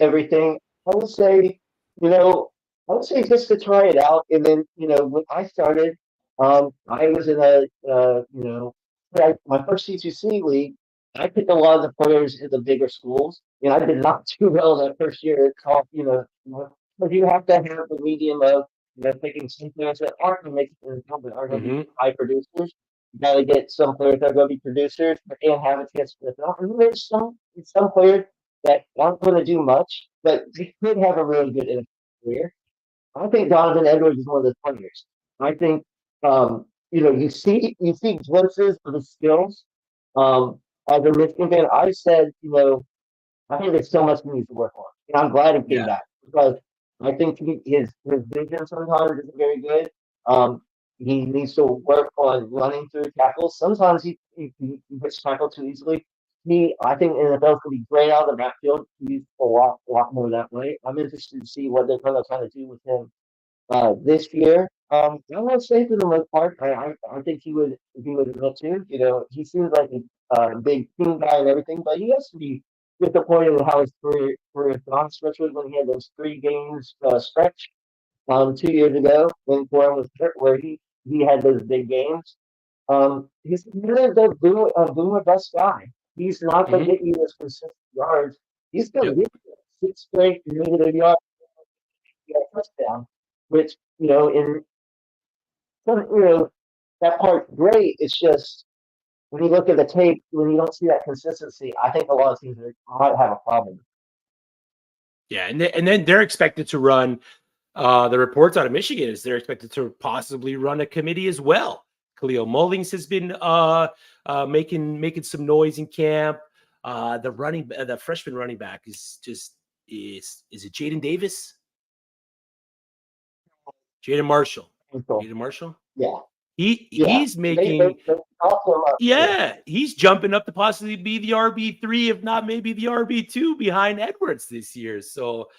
everything. I would say just to try it out, and then when I started, I was in my first C2C league. I picked a lot of the players in the bigger schools, and I did not do well that first year. But you have to have the medium of picking some players that aren't going to make it but are going to be high producers. You got to get some players that are going to be producers and have a chance to develop. And there's some players that aren't going to do much, but they could have a really good NFL career. I think Donovan Edwards is one of those players. I think you see glimpses of the skills. As a Michigan fan, I said, I think there's so much he needs to work on. And I'm glad he came back because I think his vision sometimes isn't very good. He needs to work on running through tackles. Sometimes he gets tackled too easily. I think NFL is going to be great out of the backfield. He's a lot more that way. I'm interested to see what they're going to kind of do with him this year. I would say for the most part, I think he would admit too. He seems like a big team guy and everything, but he has to be disappointed with how his career has gone, especially when he had those 3 games stretch 2 years ago when Warren was hurt, where he had those big games. He's really the boom or bust guy. He's not going to get you those consistent yards. He's going to get you 6 straight negative yards, touchdown, which in that part's great. It's just when you look at the tape, when you don't see that consistency, I think a lot of teams might have a problem. Yeah, and then they're expected to run. The reports out of Michigan is they're expected to possibly run a committee as well. Khalil Mullings has been making some noise in camp. The freshman running back is it Jaden Davis? Jaden Marshall. Jaden Marshall? Yeah. He's making he's jumping up to possibly be the RB3, if not maybe the RB2 behind Edwards this year. So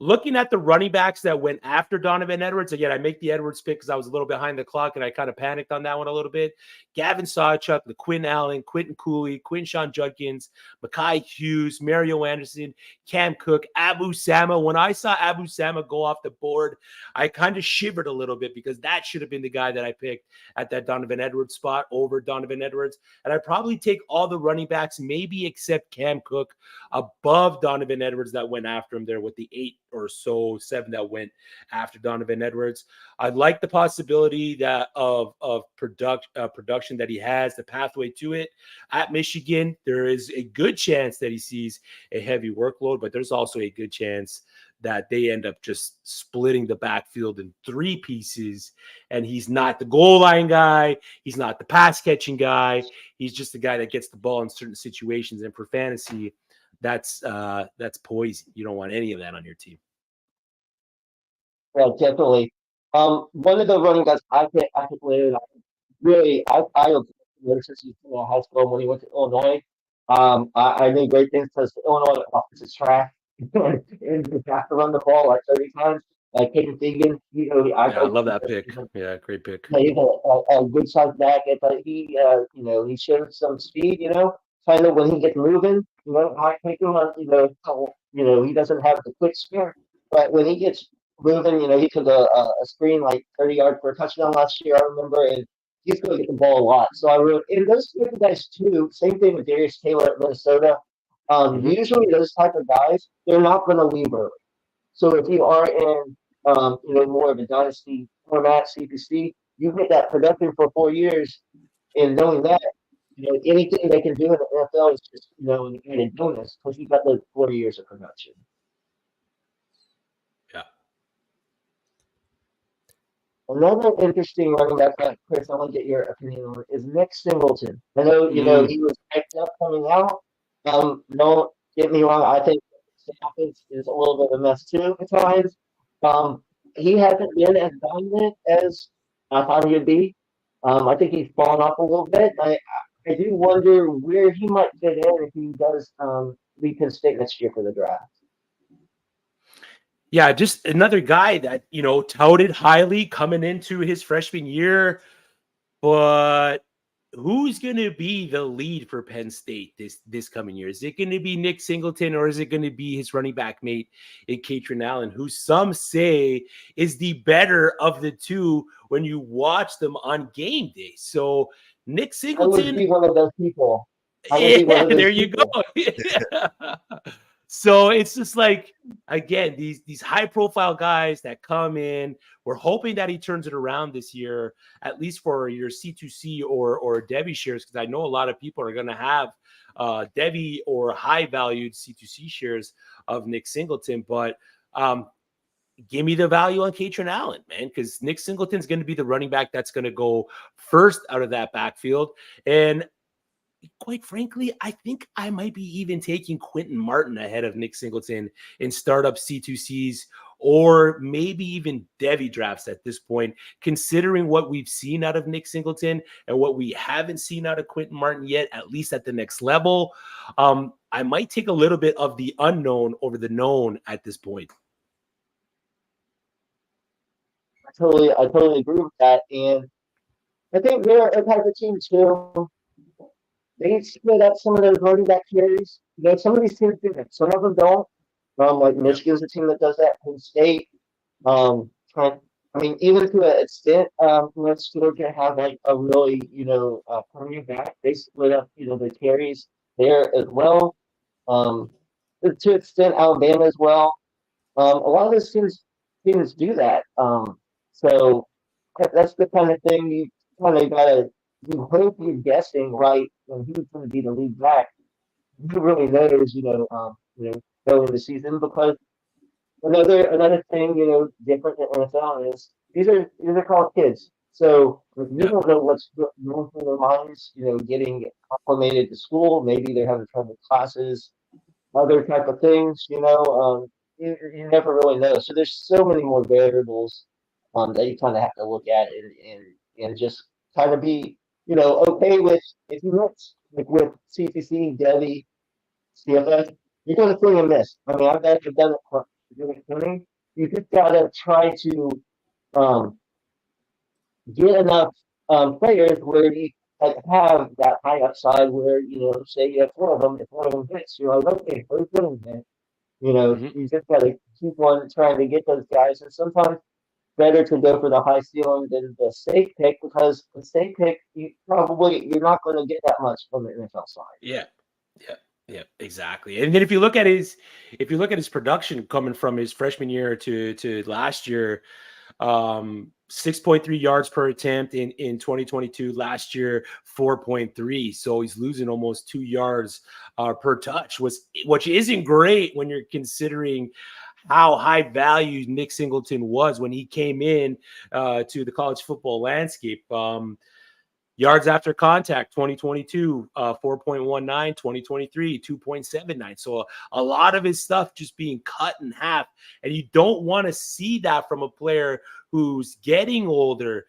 looking at the running backs that went after Donovan Edwards, again, I make the Edwards pick because I was a little behind the clock and I kind of panicked on that one a little bit. Gavin Sawchuk, the Quinn Allen, Quentin Cooley, Quinshawn Judkins, Mekhi Hughes, Mario Anderson, Cam Cook, Abu Sama. When I saw Abu Sama go off the board, I kind of shivered a little bit because that should have been the guy that I picked at that Donovan Edwards spot over Donovan Edwards. And I'd probably take all the running backs, maybe except Cam Cook, above Donovan Edwards that went after him there with the 8 or so 7 that went after Donovan Edwards. I like the possibility that of production that he has, the pathway to it at Michigan. There is a good chance that he sees a heavy workload, but there's also a good chance that they end up just splitting the backfield in 3 pieces, and he's not the goal line guy. He's not the pass catching guy. He's just the guy that gets the ball in certain situations. And for fantasy, that's poison. You don't want any of that on your team. Yeah, definitely. One of the running guys I could later. I since he's in high school when he went to Illinois. I knew great things because Illinois offensive track and you have to run the ball like 30 times. Like Peyton Fegan, I love that pick. Yeah, great pick. He's a good sized back, but he showed some speed. Kind of when he gets moving, might take him on. He doesn't have the quick spin, but when he gets moving, he took a screen like 30 yards for a touchdown last year. I remember, and he's going to get the ball a lot. So and those type of guys too. Same thing with Darius Taylor at Minnesota. Usually those type of guys, they're not going to leave early. So if you are in, more of a dynasty format, CPC, you get that production for 4 years, and knowing that, anything they can do in the NFL is just, an added bonus because you got those 4 years of production. Yeah. Another interesting running back, Chris, I want to get your opinion on is Nick Singleton. I know, he was hyped up coming out. Don't get me wrong. I think Stafford is a little bit of a mess too at times. He hasn't been as dominant as I thought he would be. I think he's fallen off a little bit. I do wonder where he might fit in if he does leave Penn State next year for the draft. Yeah, just another guy that, touted highly coming into his freshman year. But who's going to be the lead for Penn State this coming year? Is it going to be Nick Singleton, or is it going to be his running back mate in Katron Allen, who some say is the better of the two when you watch them on game day? So Nick Singleton. I would be one of those people. There you go. So it's just like, again, these high-profile guys that come in. We're hoping that he turns it around this year, at least for your C2C or Debbie shares, because I know a lot of people are going to have Debbie or high-valued C2C shares of Nick Singleton. But give me the value on Katron Allen, man, because Nick Singleton's going to be the running back that's going to go first out of that backfield. And quite frankly, I think I might be even taking Quentin Martin ahead of Nick Singleton in startup C2Cs, or maybe even Debbie drafts at this point, considering what we've seen out of Nick Singleton and what we haven't seen out of Quentin Martin yet, at least at the next level. I might take a little bit of the unknown over the known at this point. I totally agree with that. And I think they're a type of team too. They split up some of those running back carries. Some of these teams do that. Some of them don't. Like Michigan's a team that does that. Penn State. Even to an extent, let's Georgia have like a really, running back. They split up, the carries there as well. To an extent, Alabama as well. A lot of those teams do that. So that's the kind of thing you kind of gotta. You hope you're guessing right when who's going to be the lead back. Who really knows, going the season, because another thing, different than NFL is these are called kids. So if you don't know what's going through their minds, getting acclimated to school, maybe they're having trouble with classes, other type of things, you never really know. So there's so many more variables that you kind of have to look at and just kind of be okay with, if you mix like with CCC, Debbie, CFS, you're going to swing and miss. I've done it winning. You just gotta try to get enough players where you have that high upside where, say you have four of them, if one of them hits, you're like, okay, who's going to hit? You just got to keep on trying to get those guys. And sometimes better to go for the high ceiling than the safe pick, because the safe pick, you're not going to get that much from the NFL side. Yeah. Exactly. And then if you look at his production coming from his freshman year to last year, 6.3 yards per attempt in 2022. Last year, 4.3. So he's losing almost 2 yards per touch, which isn't great when you're considering how high value Nick Singleton was when he came in to the college football landscape. Yards after contact, 2022, 4.19, 2023, 2.79. So a lot of his stuff just being cut in half. And you don't want to see that from a player who's getting older,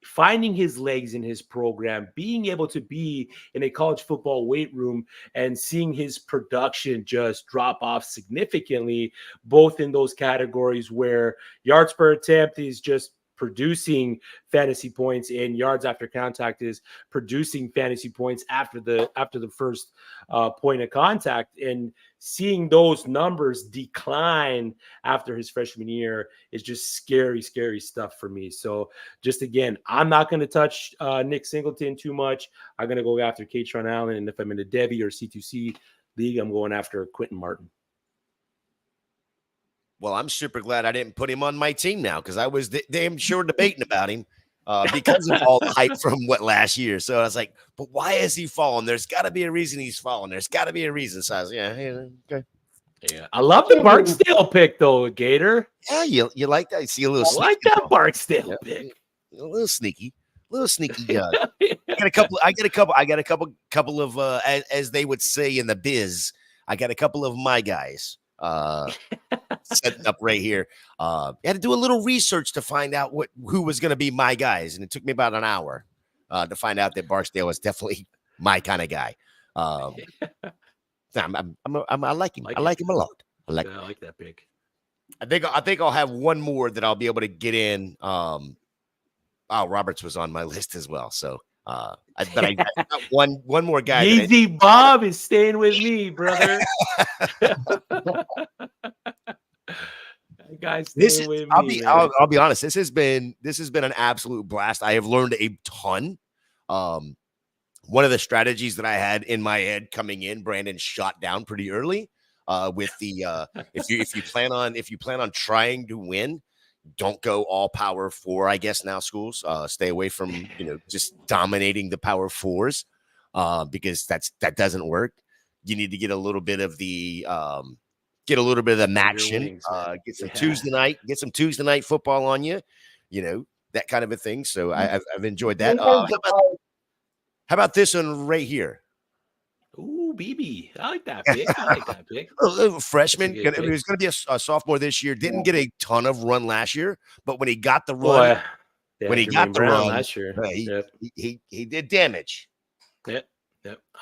finding his legs in his program, being able to be in a college football weight room and seeing his production just drop off significantly, both in those categories where yards per attempt is just producing fantasy points and yards after contact is producing fantasy points after the first point of contact, and seeing those numbers decline after his freshman year is just scary stuff for me. So just again, I'm not going to touch Nick Singleton too much. I'm going to go after Katron Allen, and if I'm in the Debbie or C2C league, I'm going after Quentin Martin. Well, I'm super glad I didn't put him on my team now, because I was damn sure debating about him because of all the hype from last year. So I was like, but why is he falling? There's got to be a reason he's falling. There's got to be a reason. So I was, okay. Yeah, I love the Barksdale pick though, Gator. Yeah, you like that? I see a little. I like that Barksdale pick. A little sneaky. I got a couple of as they would say in the biz. I got a couple of my guys. Setting up right here. I had to do a little research to find out who was going to be my guys, and it took me about an hour to find out that Barksdale was definitely my kind of guy. I like him. I like him a lot. I like that pick. I think I'll have one more that I'll be able to get in. Roberts was on my list as well, so. I got one more guy. Easy Bob is staying with me, brother. Guys, I'll be honest. This has been an absolute blast. I have learned a ton. One of the strategies that I had in my head coming in, Brandon shot down pretty early. With the if you plan on trying to win, don't go all power four, I guess now schools. Stay away from, just dominating the power fours, because that doesn't work. You need to get a little bit of the action. Get some Tuesday night football on you, that kind of a thing. So I've enjoyed that. How about this one right here? Ooh, BB. I like that pick. A freshman. He was going to be a sophomore this year. Didn't get a ton of run last year, but when he got the run, last year, he did damage. Yep.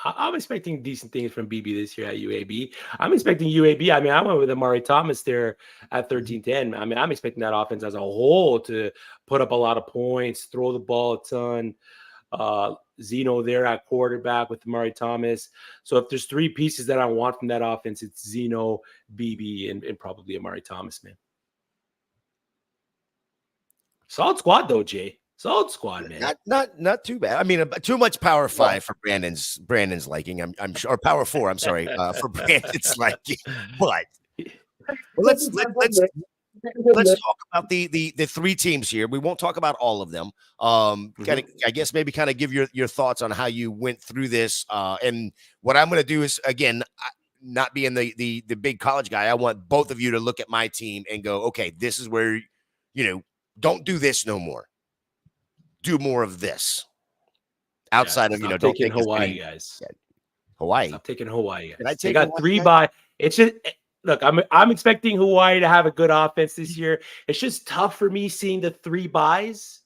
I'm expecting decent things from BB this year at UAB. I'm expecting UAB. I mean, I went with Amari Thomas there at 13-10. I mean, I'm expecting that offense as a whole to put up a lot of points, throw the ball a ton. Zeno there at quarterback with Amari Thomas. So if there's three pieces that I want from that offense, it's Zeno, BB, and probably Amari Thomas, man. Solid squad though, Jay. Solid squad, man. Not too bad. I mean, too much power five for Brandon's liking. I'm sure, or power four. I'm sorry, for Brandon's liking. But let's talk about the three teams here. We won't talk about all of them. I guess maybe kind of give your thoughts on how you went through this. And what I'm going to do is, again, not being the big college guy, I want both of you to look at my team and go, okay, this is where, don't do this no more. Do more of this. Outside of, don't take Hawaii, guys. Hawaii. Stop taking Hawaii, guys. They got three by. It's just. Look, I'm expecting Hawaii to have a good offense this year. It's just tough for me seeing the three buys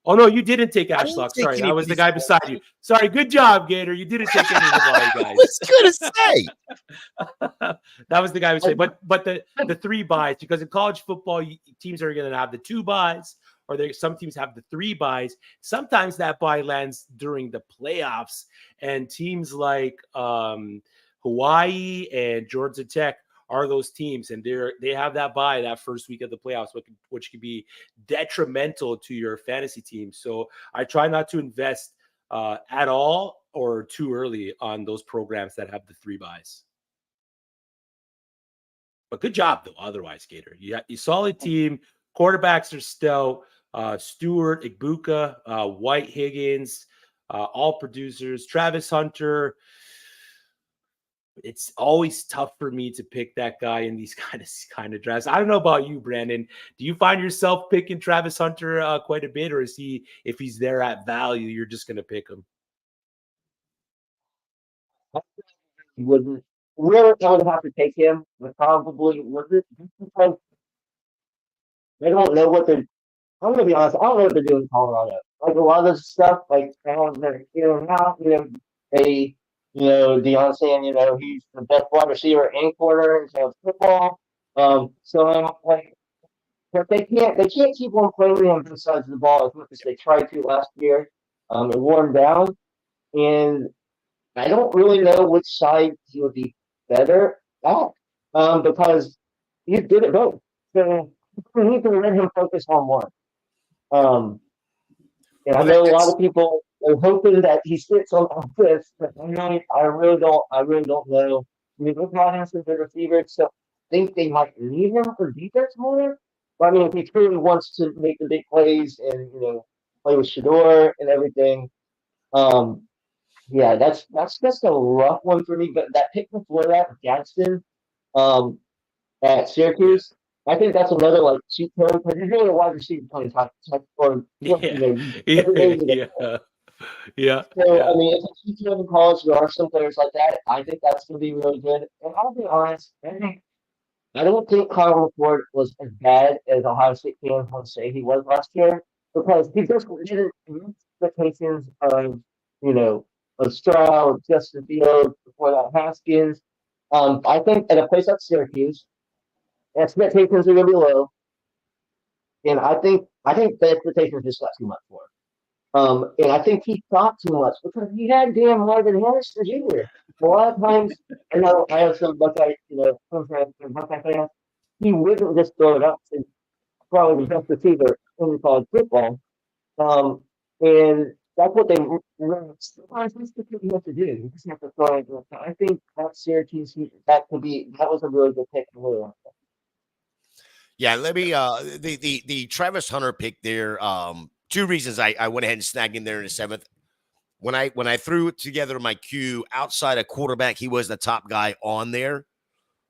Oh, no, you didn't take I didn't Ashlock. take Sorry, that was the anybody's guy beside you. Sorry, good job, Gator. You didn't take any of the I guys. was gonna say. That was the guy who said, but the 3 buys, because in college football, teams are going to have the 2 buys, or some teams have the 3 buys. Sometimes that buy lands during the playoffs, and teams like Hawaii and Georgia Tech are those teams, and they have that buy that first week of the playoffs, which could be detrimental to your fantasy team. So I try not to invest at all or too early on those programs that have the 3 buys. But good job, though, otherwise, Gator. You solid team. Quarterbacks are stout. Stewart, Igbuka, White Higgins, all producers. Travis Hunter. It's always tough for me to pick that guy in these kind of drafts. I don't know about you, Brandon. Do you find yourself picking Travis Hunter quite a bit, or is he, if he's there at value, you're just going to pick him? Wouldn't really, I would have to take him, but probably wouldn't, because they don't know what they're. I'm gonna be honest. I don't know what they're doing in Colorado. Like a lot of this stuff, like they're now, Deion saying, he's the best wide receiver and corner in college football. So like, but they can't keep on playing on both sides of the ball as much as they tried to last year. It wore them down, and I don't really know which side he would be better at, because he's good at both. So you can let him focus on one. And I know a lot of people are hoping that he sits on this, but I really don't. I really don't know. I mean, look at him as a good receiver, so I think they might need him for defense more. But I mean, if he truly wants to make the big plays and play with Shador and everything, yeah, that's just a rough one for me. But that pick before that, Gadsden, at Syracuse, I think that's another like cheat code because he's really a wide receiver playing type or Yeah. So I mean, if it's cheat code in college, there are some players like that. I think that's going to be really good. And I'll be honest, I don't think Kyle McCord was as bad as Ohio State fans want to say he was last year because he just didn't meet expectations of of Stroud, Justin Fields, before that Haskins. I think at a place like Syracuse, expectations are going to be low, and I think the expectations just got too much for him. And I think he thought too much because he had damn Marvin Harrison Jr. A lot of times, I know I have some Buckeye, Buckeye fans. He wouldn't just throw it up to probably the best receiver in college football. And that's what they sometimes that's what you have to do. You just have to throw it. I think that Syracuse that was a really good pick for Louis. Yeah, let me the Travis Hunter pick there. 2 reasons I went ahead and snagged him there in the 7th. When I threw together my queue outside a quarterback, he was the top guy on there.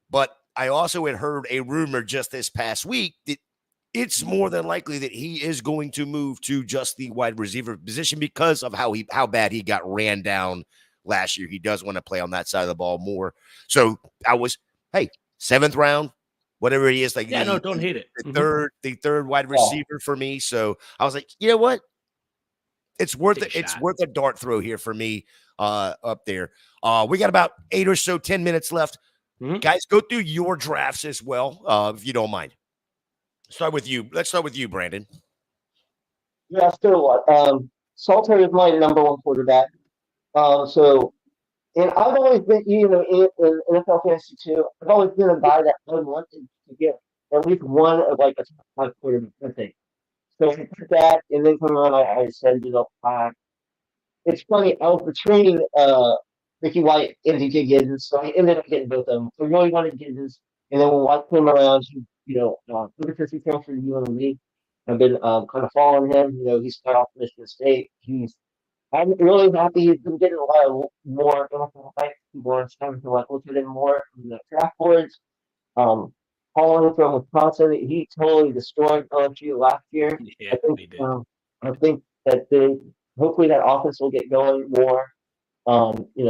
But I also had heard a rumor just this past week that it's more than likely that he is going to move to just the wide receiver position because of how bad he got ran down last year. He does want to play on that side of the ball more. So I was, 7th round, whatever it is, like don't hate it. The third wide receiver for me. So I was like, you know what? It's worth it. It's worth a dart throw here for me up there. We got about 8 or so, 10 minutes left. Guys, go through your drafts as well, if you don't mind. Start with you. Let's start with you, Brandon. Yeah, still Salter is my number 1 quarterback. And I've always been, in NFL fantasy too. I've always been a guy that I wanted to get at least one of like a top 5 quarterback, I think. So I did that, and then come on, I sent it up high. It's funny. I was between Ricky White and DJ Giddens, so I ended up getting both of them. I really wanted Giddens, and then when White came around, because he came from UNLV, I've been kind of following him. He's cut off Michigan State. I'm really happy he's been getting a lot of more NFL hype. People are starting to look at him more in the draft boards. Calling from Wisconsin, he totally destroyed LSU last year. Yeah, he did. I think that hopefully that offense will get going more.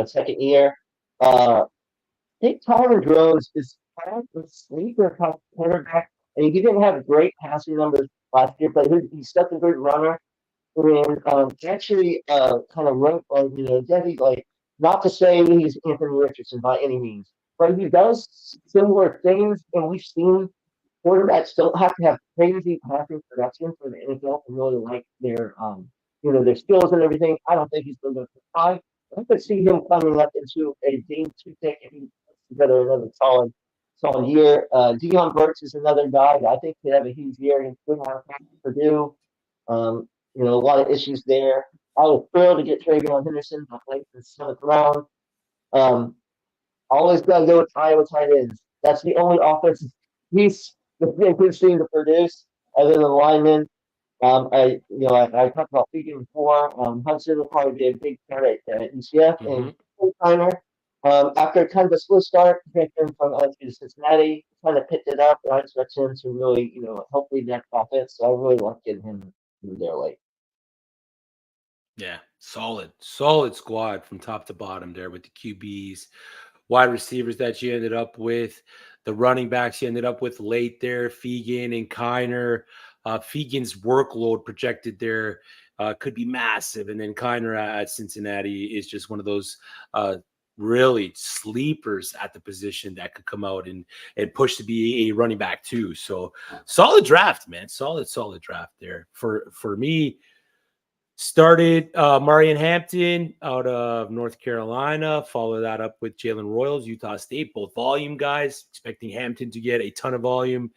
Second year. I think Tyler Drones is kind of a sleeper quarterback. And he didn't have great passing numbers last year, but he's such a good runner. and actually kind of wrote, Debbie, like, not to say he's Anthony Richardson by any means, but he does similar things, and we've seen quarterbacks don't have to have crazy passing production for the NFL to really like their skills and everything. I don't think he's going to try. I could see him coming up into a game two pick if he puts together another solid year. Deion Burks is another guy that I think could have a huge year. He's been out of Purdue. A lot of issues there. I was thrilled to get Travion Henderson, my place in the seventh round. Um, Always got to go with Iowa tight ends. That's the only offensive piece that we've seen to produce other than linemen. I talked about Fegan before. Hudson will probably be a big part at UCF and Steiner. After kind of a slow start, from LSU to Cincinnati, kind of picked it up. I expect him to really, help lead that offense. So I really like getting him there late. Yeah, solid squad from top to bottom there with the QBs, wide receivers that you ended up with, the running backs you ended up with late there, Fegan and Kiner. Fegan's workload projected there could be massive, and then Kiner at Cincinnati is just one of those really sleepers at the position that could come out and push to be a running back too. So solid draft, man. Solid draft there. For me, started Marion Hampton out of North Carolina, followed that up with Jalen Royals, Utah State, both volume guys, expecting Hampton to get a ton of volume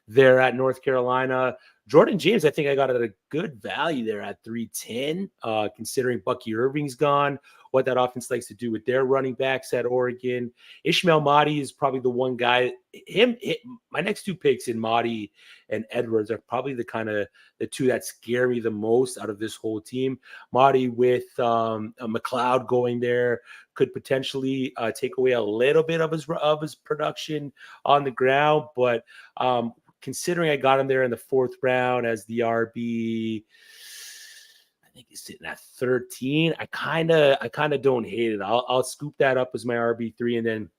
there at North Carolina. Jordan James, I think I got at a good value there at 310, considering Bucky Irving's gone, what that offense likes to do with their running backs at Oregon. Ishmael Mahdi is probably the one guy. My next two picks in Mahdi and Edwards are probably the two that scare me the most out of this whole team. Mahdi with McLeod going there could potentially take away a little bit of his production on the ground, but considering I got him there in the fourth round as the RB, I think he's sitting at 13. I kind of don't hate it. I'll scoop that up as my RB3, and then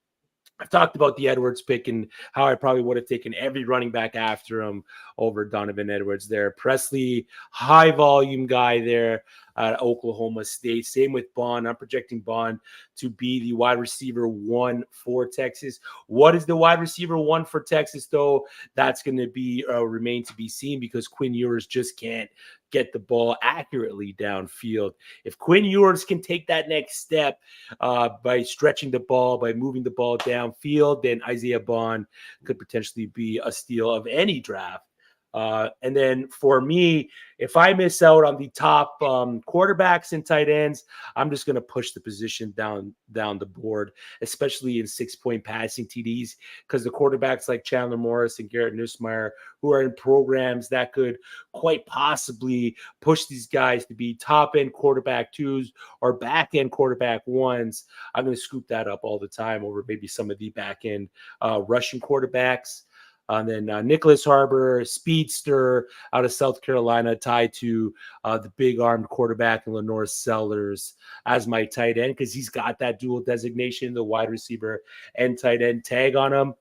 I've talked about the Edwards pick and how I probably would have taken every running back after him over Donovan Edwards there. Presley, high volume guy there at Oklahoma State. Same with Bond. I'm projecting Bond to be the wide receiver 1 for Texas. What is the wide receiver 1 for Texas, though? That's going to be remain to be seen, because Quinn Ewers just can't get the ball accurately downfield. If Quinn Ewers can take that next step by stretching the ball, by moving the ball downfield, then Isaiah Bond could potentially be a steal of any draft. And then for me, if I miss out on the top quarterbacks and tight ends, I'm just going to push the position down the board, especially in 6-point passing TDs, because the quarterbacks like Chandler Morris and Garrett Nussmeier, who are in programs that could quite possibly push these guys to be top-end quarterback 2s or back-end quarterback 1s, I'm going to scoop that up all the time over maybe some of the back-end rushing quarterbacks. And then Nicholas Harbor, speedster out of South Carolina, tied to the big armed quarterback in Lenore Sellers as my tight end, because he's got that dual designation, the wide receiver and tight end tag on him.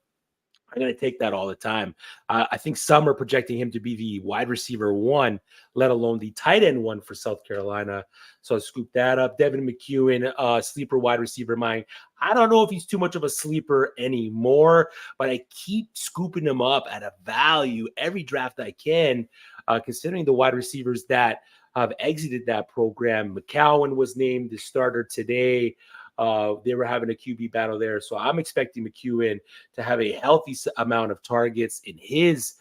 I'm going to take that all the time. I think some are projecting him to be the wide receiver 1, let alone the tight end 1 for South Carolina. So I scooped that up. Devin McEwen, sleeper wide receiver mine. I don't know if he's too much of a sleeper anymore, but I keep scooping him up at a value every draft I can, considering the wide receivers that have exited that program. McCowan was named the starter today. They were having a QB battle there. So I'm expecting McEwen to have a healthy amount of targets in his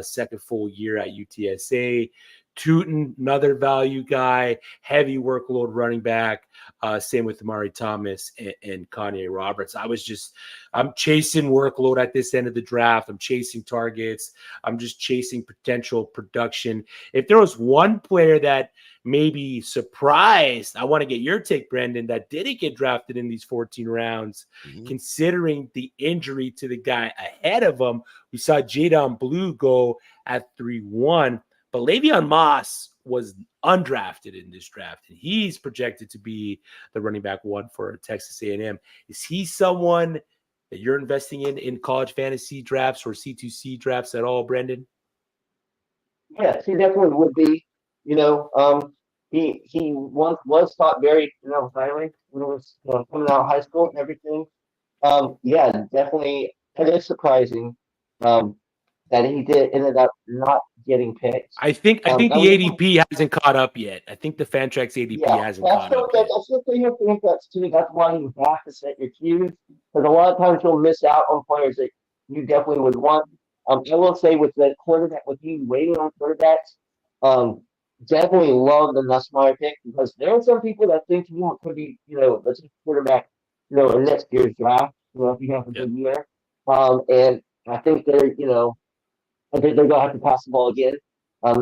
second full year at UTSA. Tootin, another value guy, heavy workload running back. Same with Amari Thomas and Kanye Roberts. I'm chasing workload at this end of the draft. I'm chasing targets. I'm just chasing potential production. If there was one player that maybe surprised, I want to get your take, Brandon, that didn't get drafted in these 14 rounds, considering the injury to the guy ahead of him. We saw Jadon Blue go at 3-1, but Le'Veon Moss was undrafted in this draft, and he's projected to be the running back 1 for Texas A&M. Is he someone that you're investing in college fantasy drafts or C2C drafts at all, Brandon? Yes, he definitely would be. He once was taught very, highly when he was coming out of high school and everything. Yeah, definitely. It is surprising that he ended up not getting picked. I think the ADP hasn't caught up yet. I think the Fantrax ADP hasn't caught up yet. That's the thing. I think that's too. That's why you have to set your cues, because a lot of times you'll miss out on players that you definitely would want. I will say with the quarterback, with you waiting on quarterbacks, definitely love the Nussmeier pick, because there are some people that think he could be, the quarterback, in next year's draft. If you have a good year, and I think I think they're gonna have to pass the ball again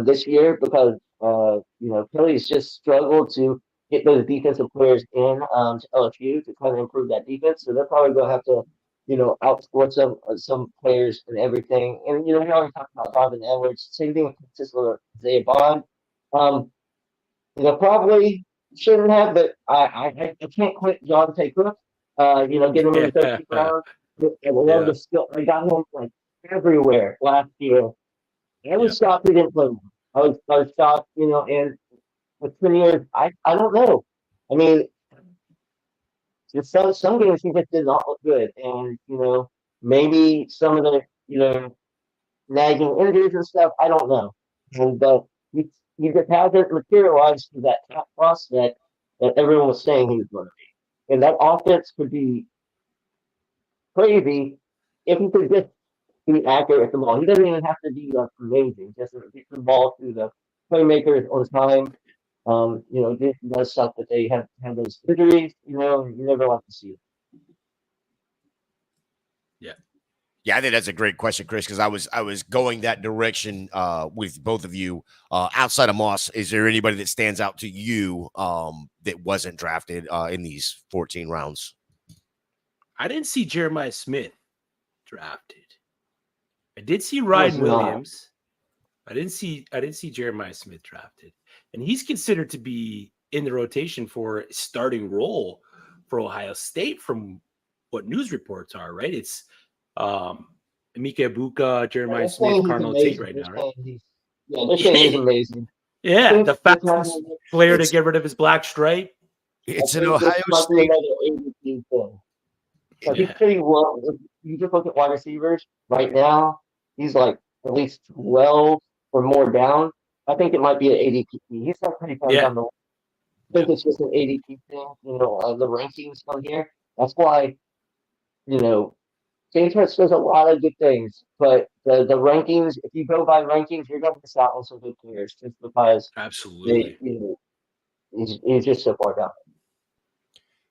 this year, because Philly's just struggled to get those defensive players in to LSU to kind of improve that defense. So they're probably gonna have to outscore some players and everything. And we already talked about Donovan Edwards. Same thing with Isaiah Bond. Probably shouldn't have, but I can't quit Jonte Cook. Get him in the 13th round. I love the skill. I got him like everywhere last year. I was shocked he didn't play more. I was shocked, and with 20 years, I don't know. I mean, some games he just did not look good, and maybe some of the nagging injuries and stuff. I don't know, but he just hasn't materialized to that top prospect that everyone was saying he was going to be, and that offense could be crazy if he could just be accurate at the ball. He doesn't even have to be amazing. Just to get the ball to the playmakers on time. It does suck that they have those injuries. You never like to see it. Yeah, I think that's a great question, Chris, because I was going that direction with both of you. Outside of Moss, is there anybody that stands out to you that wasn't drafted in these 14 rounds? I didn't see Jeremiah Smith drafted. I did see Ryan Williams. I didn't see Jeremiah Smith drafted, and he's considered to be in the rotation for a starting role for Ohio State, from what news reports are. Right? It's Emeka Ibuka, Jeremiah Smith, Cardinal Tate right now, right? They're saying he's amazing. Yeah, the fastest player to get rid of his black stripe. It's an Ohio State. He's pretty well. If you just look at wide receivers right now, he's like at least 12 or more down. I think it might be an ADP. He's not pretty far down the line. I think it's just an ADP thing, the rankings on here. That's why, James Smith does a lot of good things, but the rankings, if you go by rankings, you're going to miss out on some good players just because absolutely he's just so far down.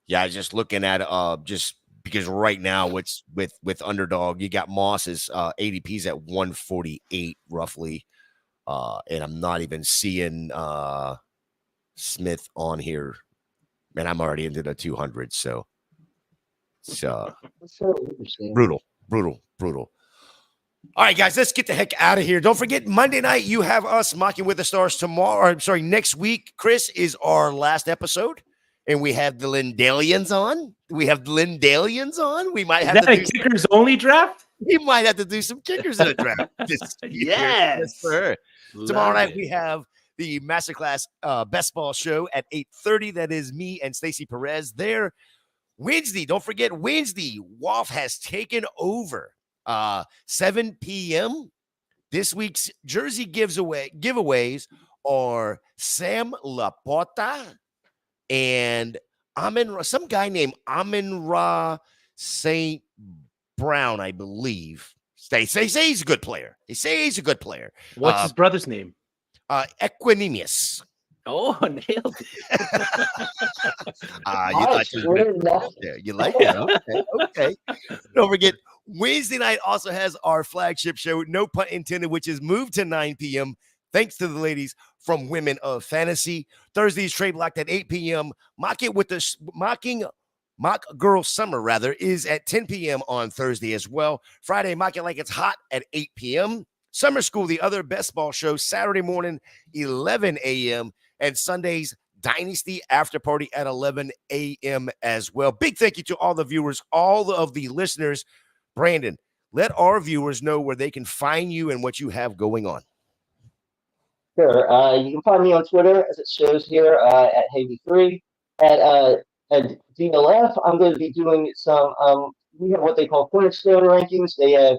Yeah, I was just looking at just because right now what's with Underdog, you got Moss's ADP's at 148 roughly, and I'm not even seeing Smith on here, and I'm already into the 200, so it's brutal. All right, guys, let's get the heck out of here. Don't forget, Monday night, you have us Mocking with the Stars tomorrow. Next week, Chris, is our last episode, and we have the Lindalians on. We might have a kickers only draft? We might have to do some kickers in a draft. Yes. Tomorrow night, we have the Masterclass Best Ball Show at 8:30. That is me and Stacey Perez there. Wednesday, don't forget, WOFF has taken over. 7 p.m. This week's jersey giveaways are Sam LaPorta and some guy named Amon-Ra St. Brown, I believe. They say he's a good player. What's his brother's name? Equanimous. Oh, nailed it. You like that? Okay. Don't forget, Wednesday night also has our flagship show, no pun intended, which is moved to 9 p.m. Thanks to the ladies from Women of Fantasy. Thursday's Trade Blocked at 8 p.m. Mock Girl Summer, rather, is at 10 p.m. on Thursday as well. Friday, Mock It Like It's Hot at 8 p.m. Summer School, the other best ball show, Saturday morning, 11 a.m. And Sunday's Dynasty After Party at 11 a.m. as well. Big thank you to all the viewers, all of the listeners. Brandon, let our viewers know where they can find you and what you have going on. Sure. You can find me on Twitter, as it shows here, at Havy3. At GALF, I'm going to be doing some, we have what they call cornerstone rankings. They have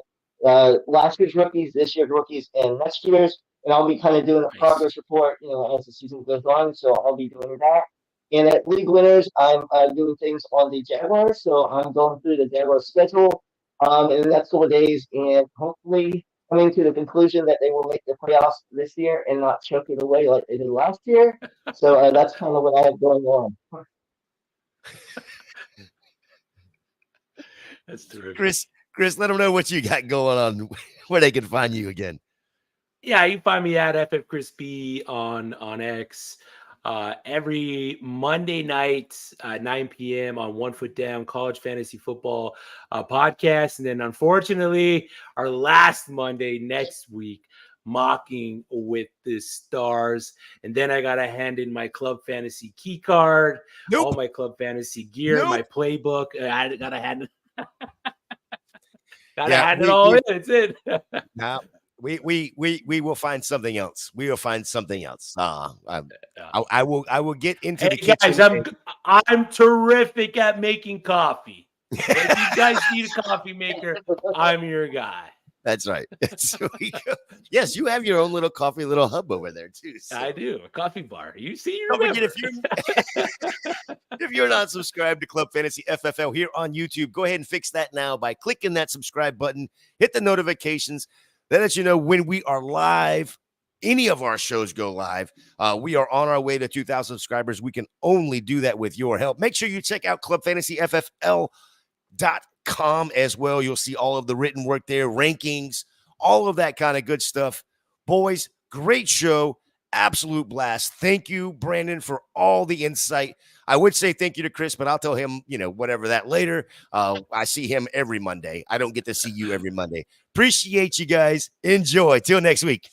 last year's rookies, this year's rookies, and next year's. And I'll be kind of doing a Nice. progress report, as the season goes on. So I'll be doing that. And at League Winners, I'm doing things on the Jaguars. So I'm going through the Jaguars schedule in the next couple of days, and hopefully coming to the conclusion that they will make the playoffs this year and not choke it away like they did last year. So that's kind of what I have going on. That's terrific. Chris, let them know what you got going on, where they can find you again. Yeah, you can find me at FFChrisB on X. Every Monday night at 9 p.m. on 1 Foot Down College Fantasy Football podcast. And then, unfortunately, our last Monday next week, Mocking with the Stars. And then I got to hand in my Club Fantasy key card, all my Club Fantasy gear, my playbook. I got to hand it. Hand it all in. It's it. Now, we will find something else. We will find something else. I will get into the kitchen. Guys, I'm terrific at making coffee. If you guys need a coffee maker, I'm your guy. That's right. Yes, you have your own little coffee, little hub over there too. So. I do, a coffee bar. You see, don't forget, if you're not subscribed to Club Fantasy FFL here on YouTube, go ahead and fix that now by clicking that subscribe button. Hit the notifications. That lets you know when we are live. Any of our shows go live. We are on our way to 2,000 subscribers. We can only do that with your help. Make sure you check out clubfantasyffl.com as well. You'll see all of the written work there, rankings, all of that kind of good stuff. Boys, great show. Absolute blast. Thank you, Brandon, for all the insight. I would say thank you to Chris, but I'll tell him, whatever that later. I see him every Monday. I don't get to see you every Monday. Appreciate you guys. Enjoy. Till next week.